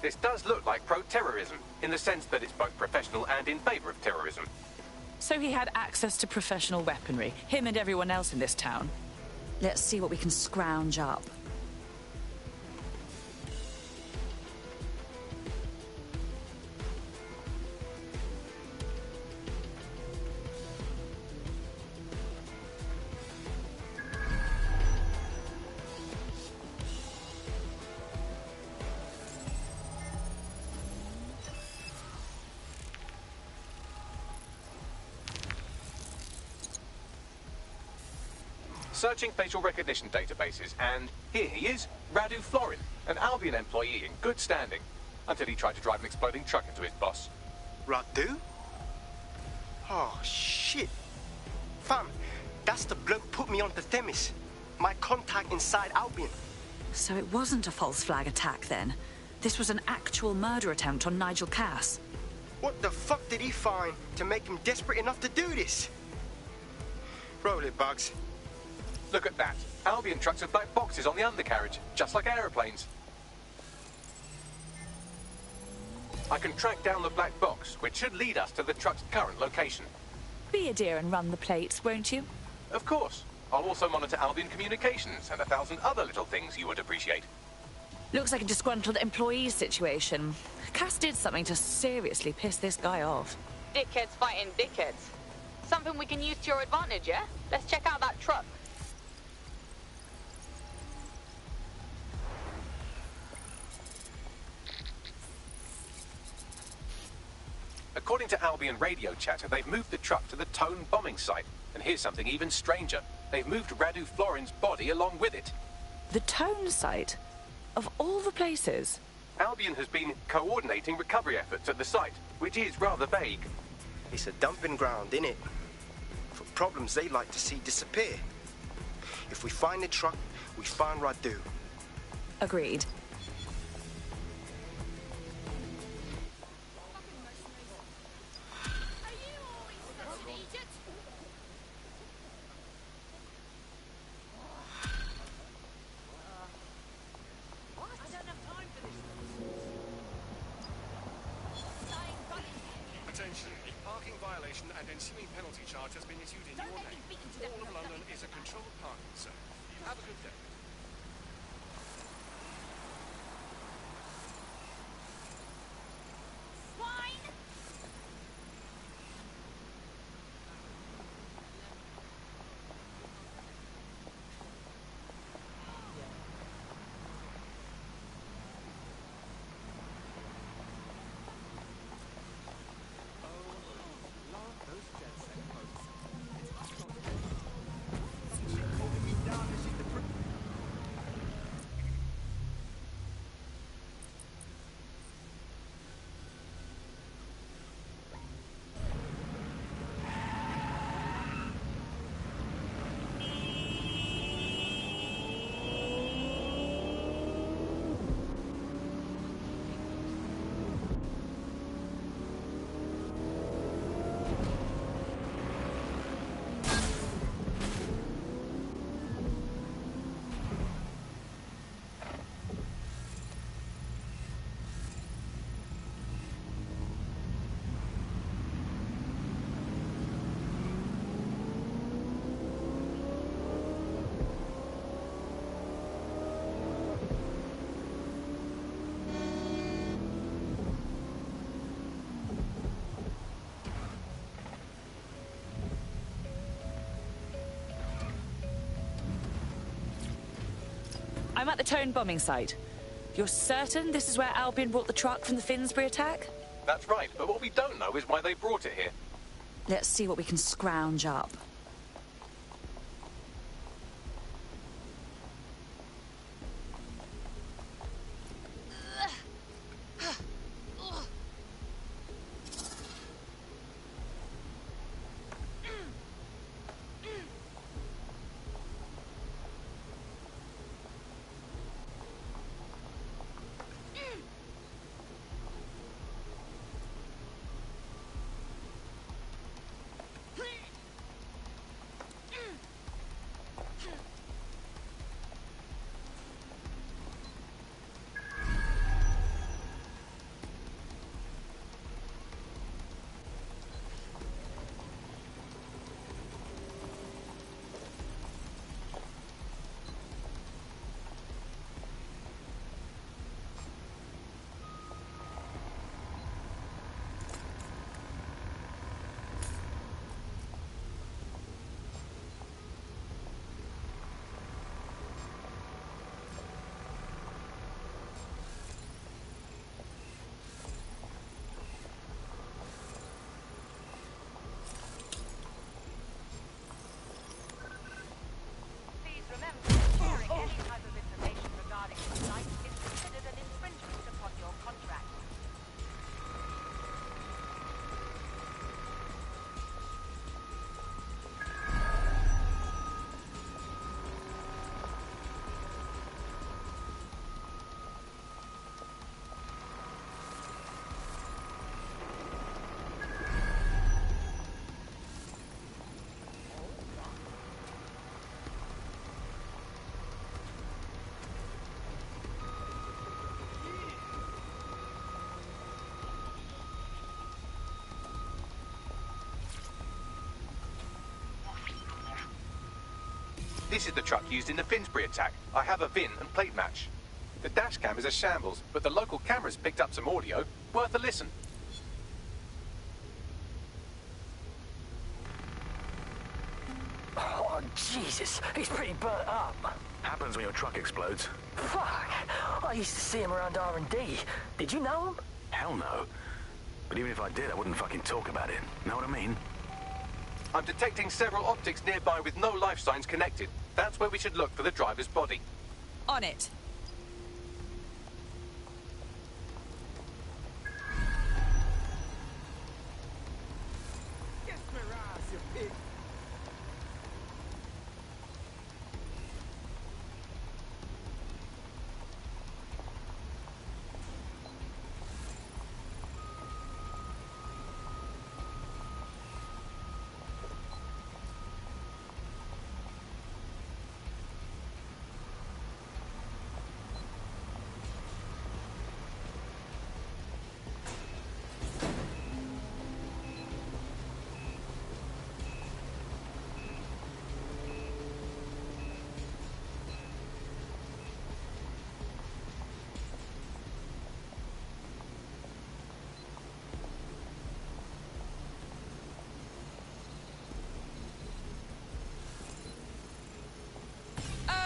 This does look like pro-terrorism, in the sense that it's both professional and in favor of terrorism. So he had access to professional weaponry, him and everyone else in this town. Let's see what we can scrounge up. Searching facial recognition databases, and here he is, Radu Florin, an Albion employee in good standing, until he tried to drive an exploding truck into his boss. Radu? Oh, shit. Fam, that's the bloke put me on the Themis. My contact inside Albion. So it wasn't a false flag attack then. This was an actual murder attempt on Nigel Cass. What the fuck did he find to make him desperate enough to do this? Roll it, Bugs. Look at that. Albion trucks with black boxes on the undercarriage, just like aeroplanes. I can track down the black box, which should lead us to the truck's current location. Be a dear and run the plates, won't you? Of course. I'll also monitor Albion communications and 1,000 other little things you would appreciate. Looks like a disgruntled employee situation. Cass did something to seriously piss this guy off. Dickheads fighting dickheads. Something we can use to your advantage, yeah? Let's check out that truck. According to Albion radio chatter, they've moved the truck to the Tone bombing site. And here's something even stranger. They've moved Radu Florin's body along with it. The Tone site? Of all the places? Albion has been coordinating recovery efforts at the site, which is rather vague. It's a dumping ground, innit? For problems they like to see disappear. If we find the truck, we find Radu. Agreed. Attention, a parking violation and ensuing penalty charge has been issued in your name. All of London is a controlled parking zone. Have a good day. I'm at the Tone bombing site. You're certain this is where Albion brought the truck from the Finsbury attack? That's right, but what we don't know is why they brought it here. Let's see what we can scrounge up. This is the truck used in the Finsbury attack. I have a VIN and plate match. The dash cam is a shambles, but the local cameras picked up some audio. Worth a listen. Jesus, he's pretty burnt up. Happens when your truck explodes. Fuck! I used to see him around R&D. Did you know him? Hell no. But even if I did, I wouldn't fucking talk about it. Know what I mean? I'm detecting several optics nearby with no life signs connected. That's where we should look for the driver's body. On it. Kiss my ass, you pig.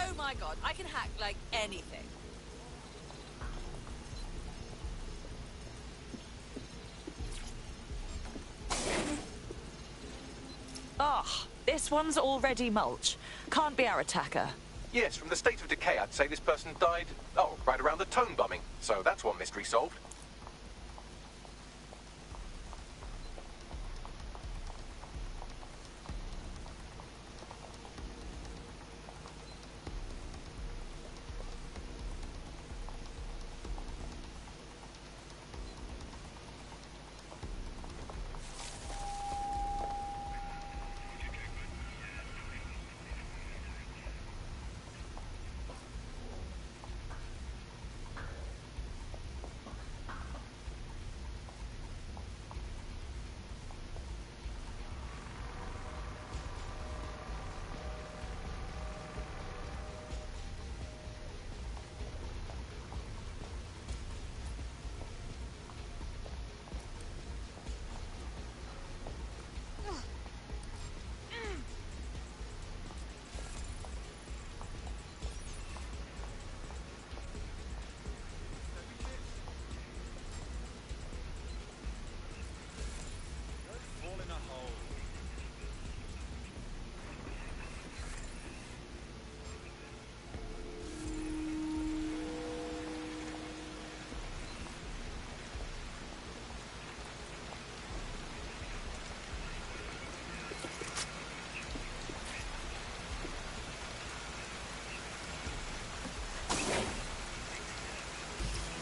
Oh my god, I can hack like anything. Ah, this one's already mulch. Can't be our attacker. Yes, from the state of decay, I'd say this person died, right around the tone bombing. So that's one mystery solved.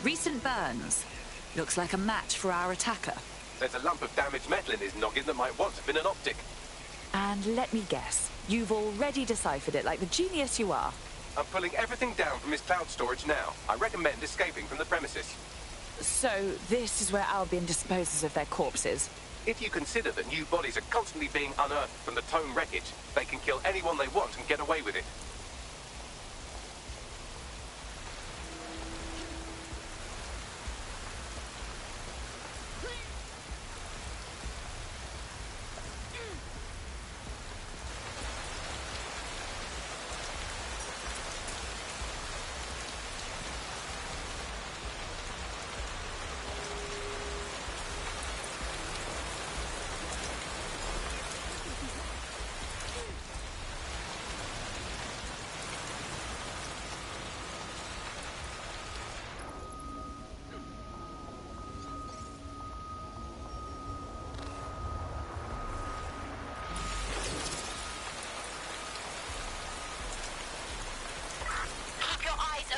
Recent burns. Looks like a match for our attacker. There's a lump of damaged metal in his noggin that might once have been an optic. And let me guess, you've already deciphered it like the genius you are. I'm pulling everything down from his cloud storage now. I recommend escaping from the premises. So, this is where Albion disposes of their corpses? If you consider that new bodies are constantly being unearthed from the Tone wreckage, they can kill anyone they want and get away with it.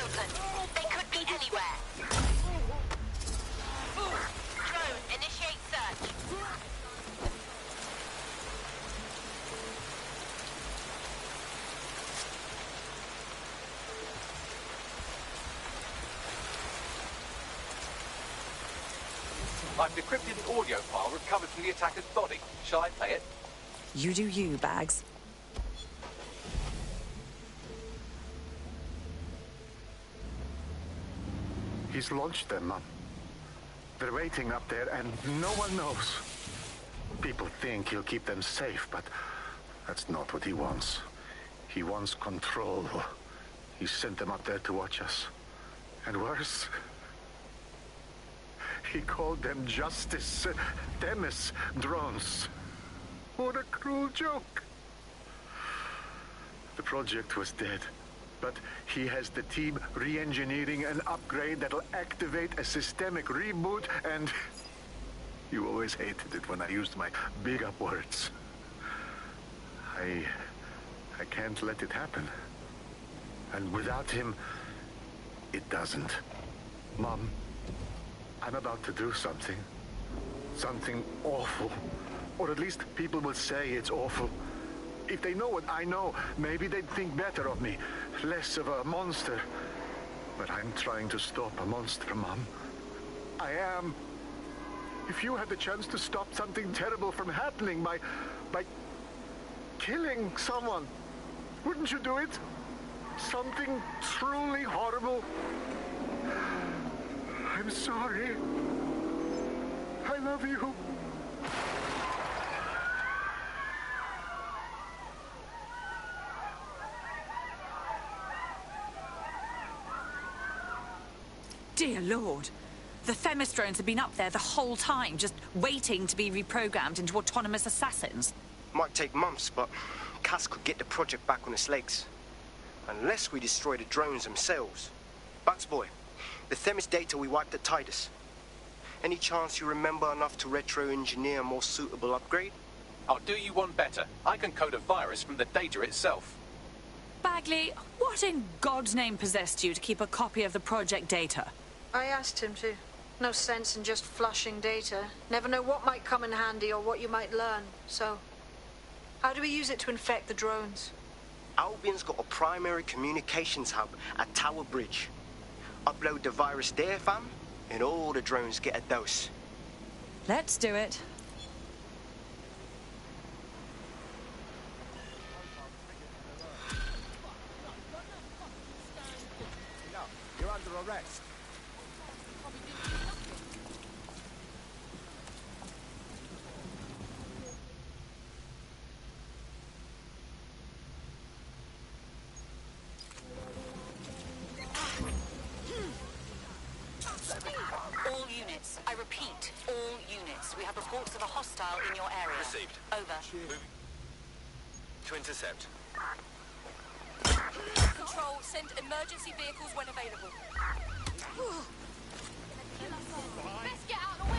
Open. They could be anywhere. Drone, initiate search. I've decrypted an audio file recovered from the attacker's body. Shall I play it? You do you, Bags. He's launched them. They're waiting up there, and no one knows. People think he'll keep them safe, but that's not what he wants. He wants control. He sent them up there to watch us. And worse, he called them Justice Demis drones. What a cruel joke. The project was dead, but he has the team re-engineering an upgrade that'll activate a systemic reboot, and you always hated it when I used my big-up words. I can't let it happen. And without him, it doesn't. Mom, I'm about to do something. Something awful. Or at least people will say it's awful. If they know what I know, maybe they'd think better of me. Less of a monster. But I'm trying to stop a monster, Mom. I am. If you had the chance to stop something terrible from happening by killing someone, wouldn't you do it? Something truly horrible. I'm sorry. I love you. Dear Lord. The Themis drones have been up there the whole time, just waiting to be reprogrammed into autonomous assassins. Might take months, but Cass could get the project back on its legs. Unless we destroy the drones themselves. Bugs boy, the Themis data we wiped at Titus. Any chance you remember enough to retro-engineer a more suitable upgrade? I'll do you one better. I can code a virus from the data itself. Bagley, what in God's name possessed you to keep a copy of the project data? I asked him to. No sense in just flushing data. Never know what might come in handy or what you might learn. So, how do we use it to infect the drones? Albion's got a primary communications hub at Tower Bridge. Upload the virus there, fam, and all the drones get a dose. Let's do it. You're under arrest. All units. I repeat, all units. We have reports of a hostile in your area. Received. Over. Moving to intercept. Control, send emergency vehicles when available. Best get out of the way.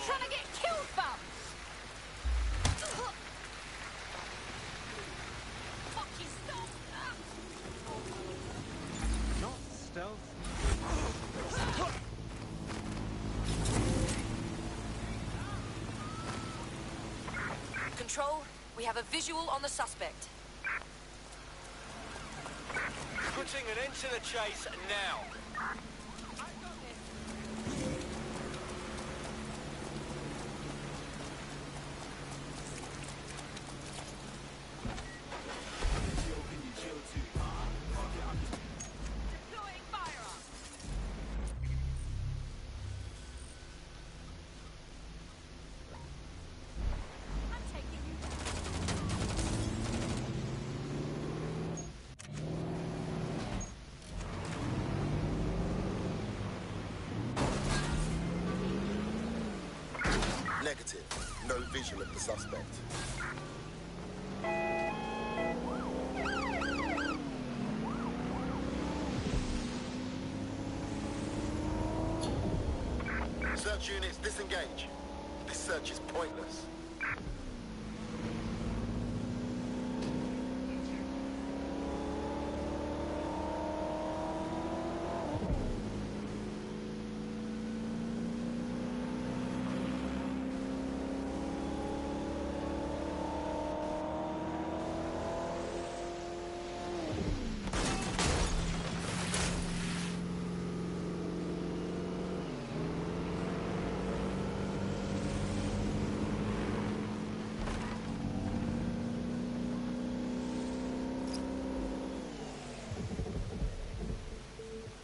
Trying to get killed, fam! Fucking stop! Not stealth. Control, we have a visual on the suspect. Putting an end to the chase now. Deploying firearms. I'm taking you down. Negative. No visual of the suspect. Search units, disengage. This search is pointless.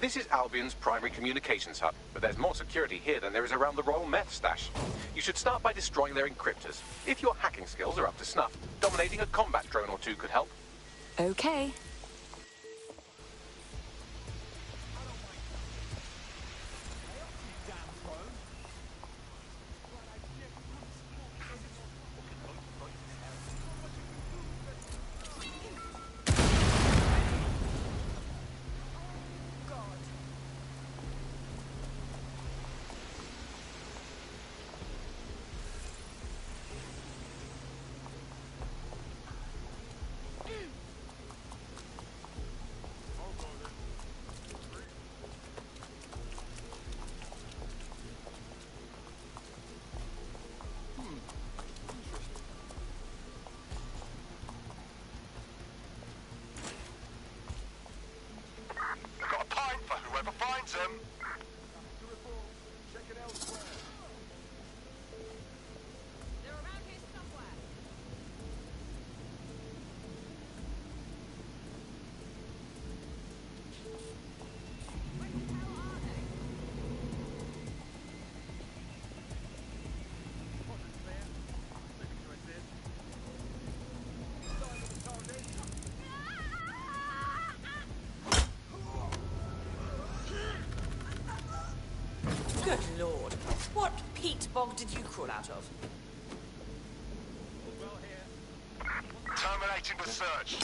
This is Albion's primary communications hub, but there's more security here than there is around the Royal Meth stash. You should start by destroying their encryptors. If your hacking skills are up to snuff, dominating a combat drone or two could help. Okay. Good Lord. What peat bog did you crawl out of? Terminating the search.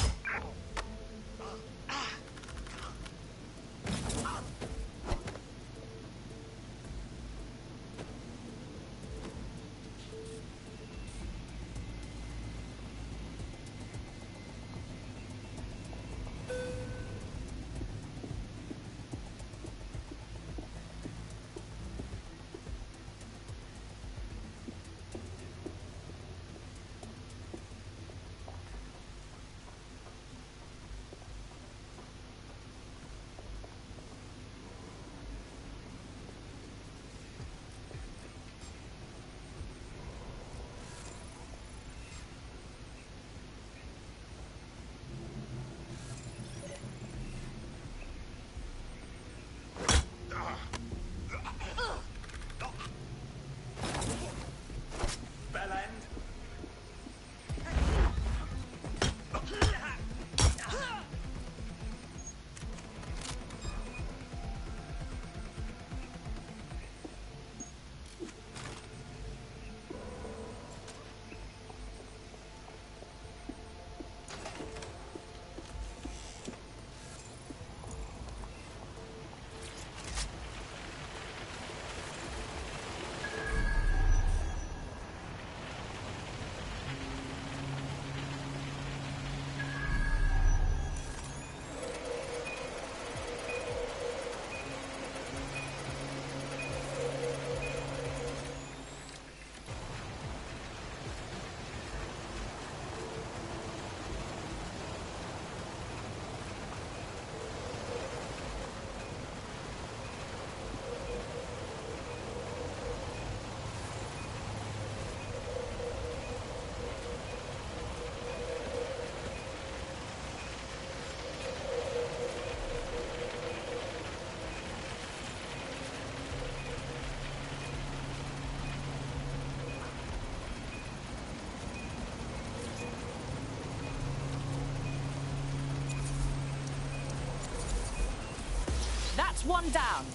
That's one down.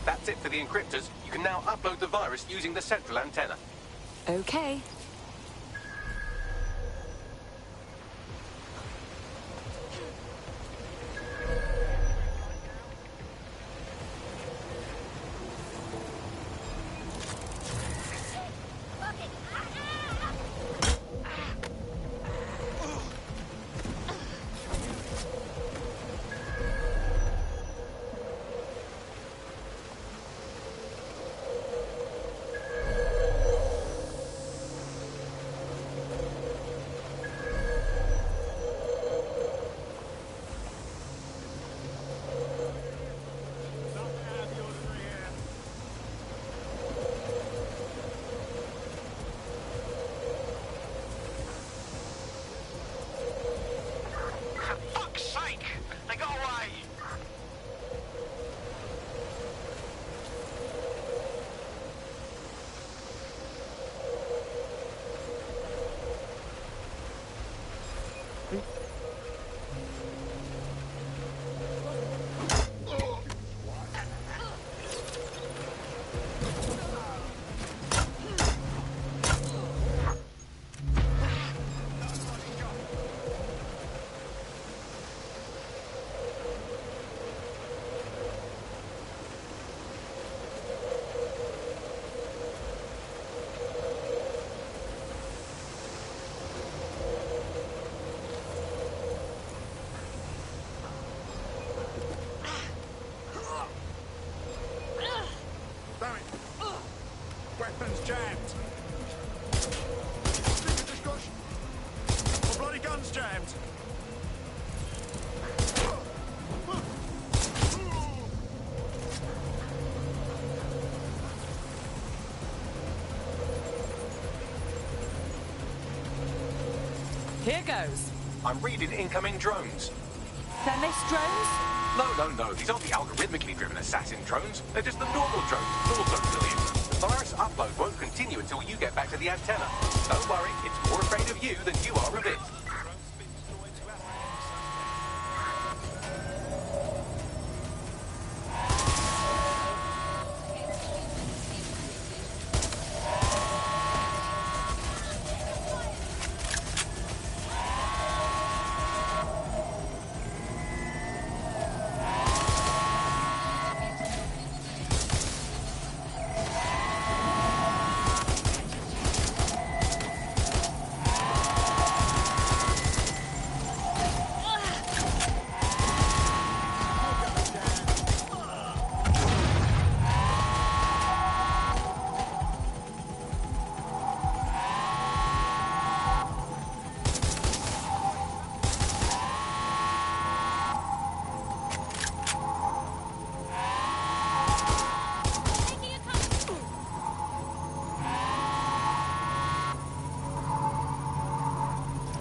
That's it for the encryptors. You can now upload the virus using the central antenna. Okay. Damn it! Weapons jammed. Speaker just got... My bloody gun's jammed. Here goes. I'm reading incoming drones. Themis drones? No. These aren't the algorithmically driven assassin drones. They're just the normal drones, also brilliant. The virus upload won't continue until you get back to the antenna. Don't worry, it's more afraid of you than you are of it.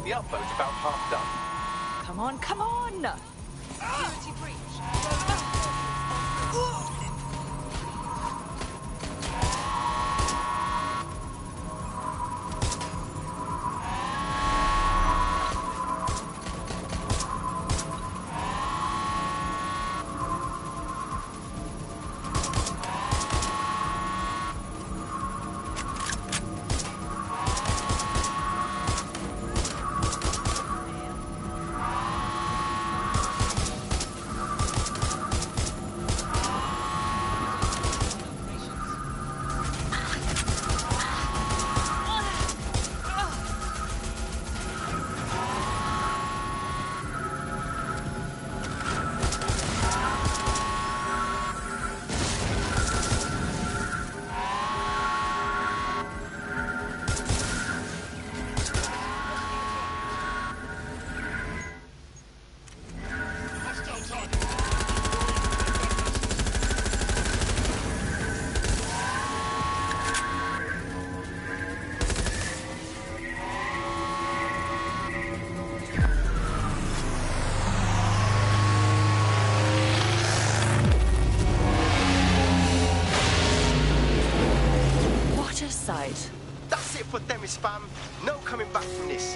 The upload's about half done. Come on, come on! Security breach. That's it for Themis, fam. No coming back from this.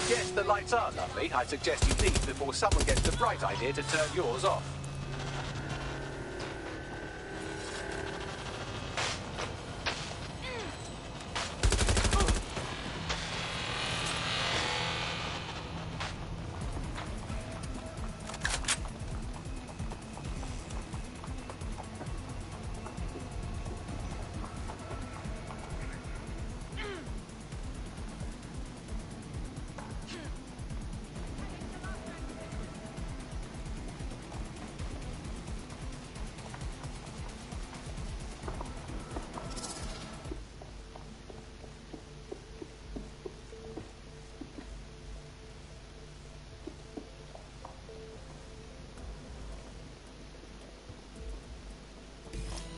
Yes, the lights are lovely. I suggest you leave before someone gets the bright idea to turn yours off.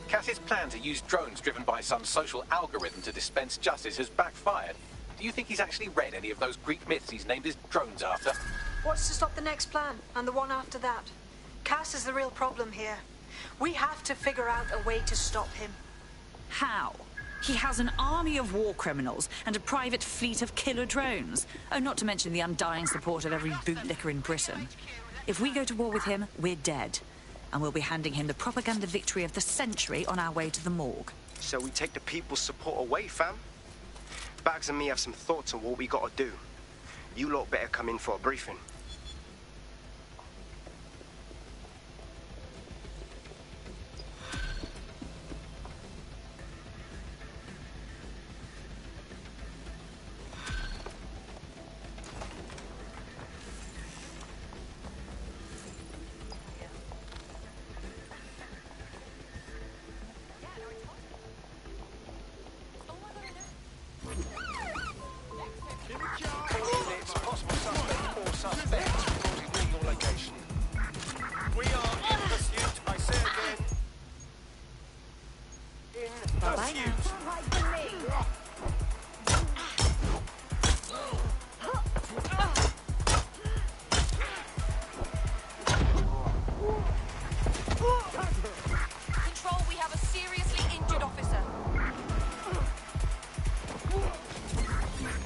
Cass's plan to use drones driven by some social algorithm to dispense justice has backfired. Do you think he's actually read any of those Greek myths he's named his drones after? What's to stop the next plan, and the one after that? Cass is the real problem here. We have to figure out a way to stop him. How? He has an army of war criminals and a private fleet of killer drones. Oh, not to mention the undying support of every bootlicker in Britain. If we go to war with him, we're dead. And we'll be handing him the propaganda victory of the century on our way to the morgue. So we take the people's support away, fam? Bags and me have some thoughts on what we gotta do. You lot better come in for a briefing. Control, we have a seriously injured officer.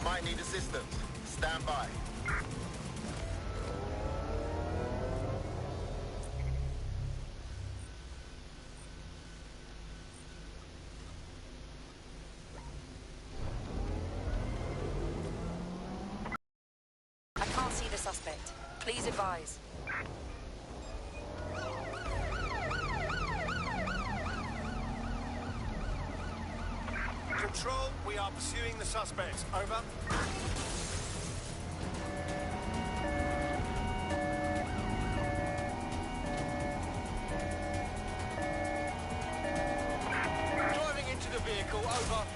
Might need assistance. Stand by. I can't see the suspect. Please advise. Control, we are pursuing the suspect. Over. Driving into the vehicle. Over.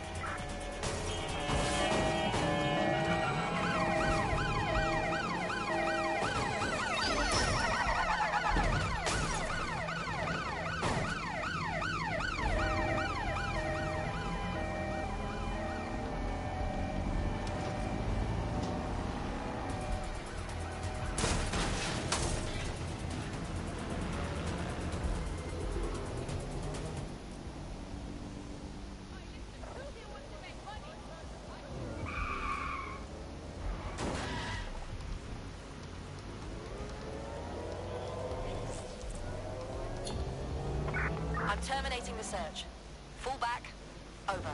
I'm terminating the search. Fall back. Over.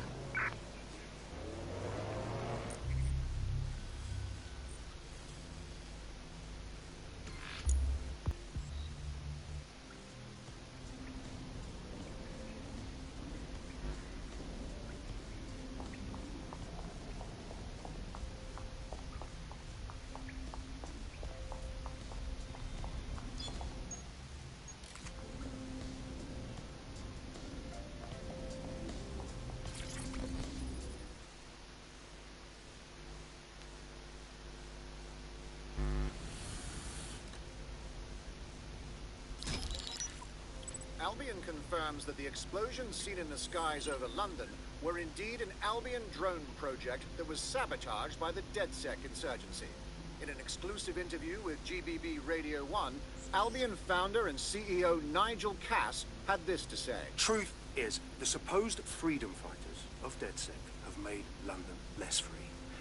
Albion confirms that the explosions seen in the skies over London were indeed an Albion drone project that was sabotaged by the DedSec insurgency. In an exclusive interview with GBB Radio 1, Albion founder and CEO Nigel Cass had this to say. Truth is, the supposed freedom fighters of DedSec have made London less free.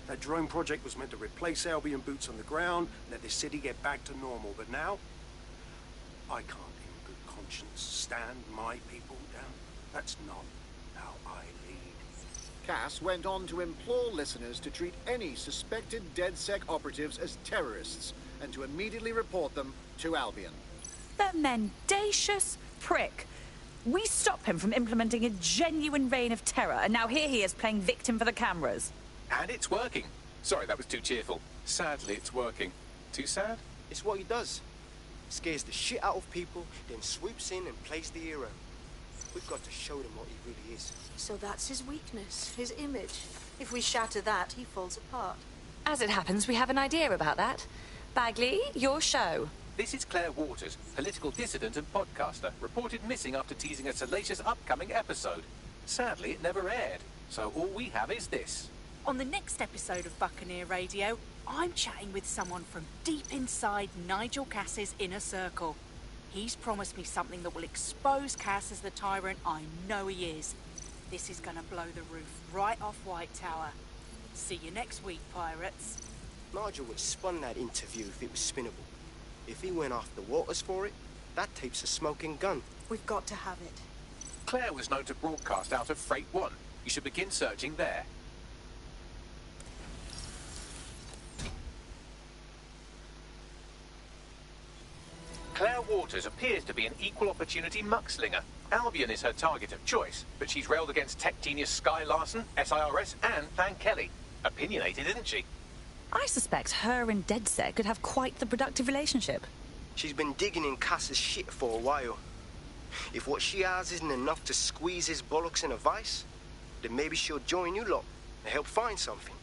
That drone project was meant to replace Albion boots on the ground, let the city get back to normal. But now, I can't in good conscience stand my people down. That's not how I lead. Cass went on to implore listeners to treat any suspected DedSec operatives as terrorists and to immediately report them to Albion. The mendacious prick. We stop him from implementing a genuine reign of terror, and now here he is playing victim for the cameras. And it's working. Sorry, that was too cheerful. Sadly, it's working. Too sad? It's what he does. Scares the shit out of people, then swoops in and plays the hero. We've got to show them what he really is. So that's his weakness, his image. If we shatter that, he falls apart. As it happens, we have an idea about that. Bagley, your show. This is Claire Waters, political dissident and podcaster, reported missing after teasing a salacious upcoming episode. Sadly, it never aired, so all we have is this. On the next episode of Buccaneer Radio, I'm chatting with someone from deep inside Nigel Cass's inner circle. He's promised me something that will expose Cass as the tyrant I know he is. This is gonna blow the roof right off White Tower. See you next week, pirates. Nigel would have spun that interview if it was spinnable. If he went after Waters for it, that tape's a smoking gun. We've got to have it. Claire was known to broadcast out of Freight 1. You should begin searching there. Claire Waters appears to be an equal opportunity muckslinger. Albion is her target of choice, but she's railed against tech genius Sky Larson, SIRS, and Pan Kelly. Opinionated, isn't she? I suspect her and DedSec could have quite the productive relationship. She's been digging in Cass's shit for a while. If what she has isn't enough to squeeze his bollocks in a vice, then maybe she'll join you lot and help find something.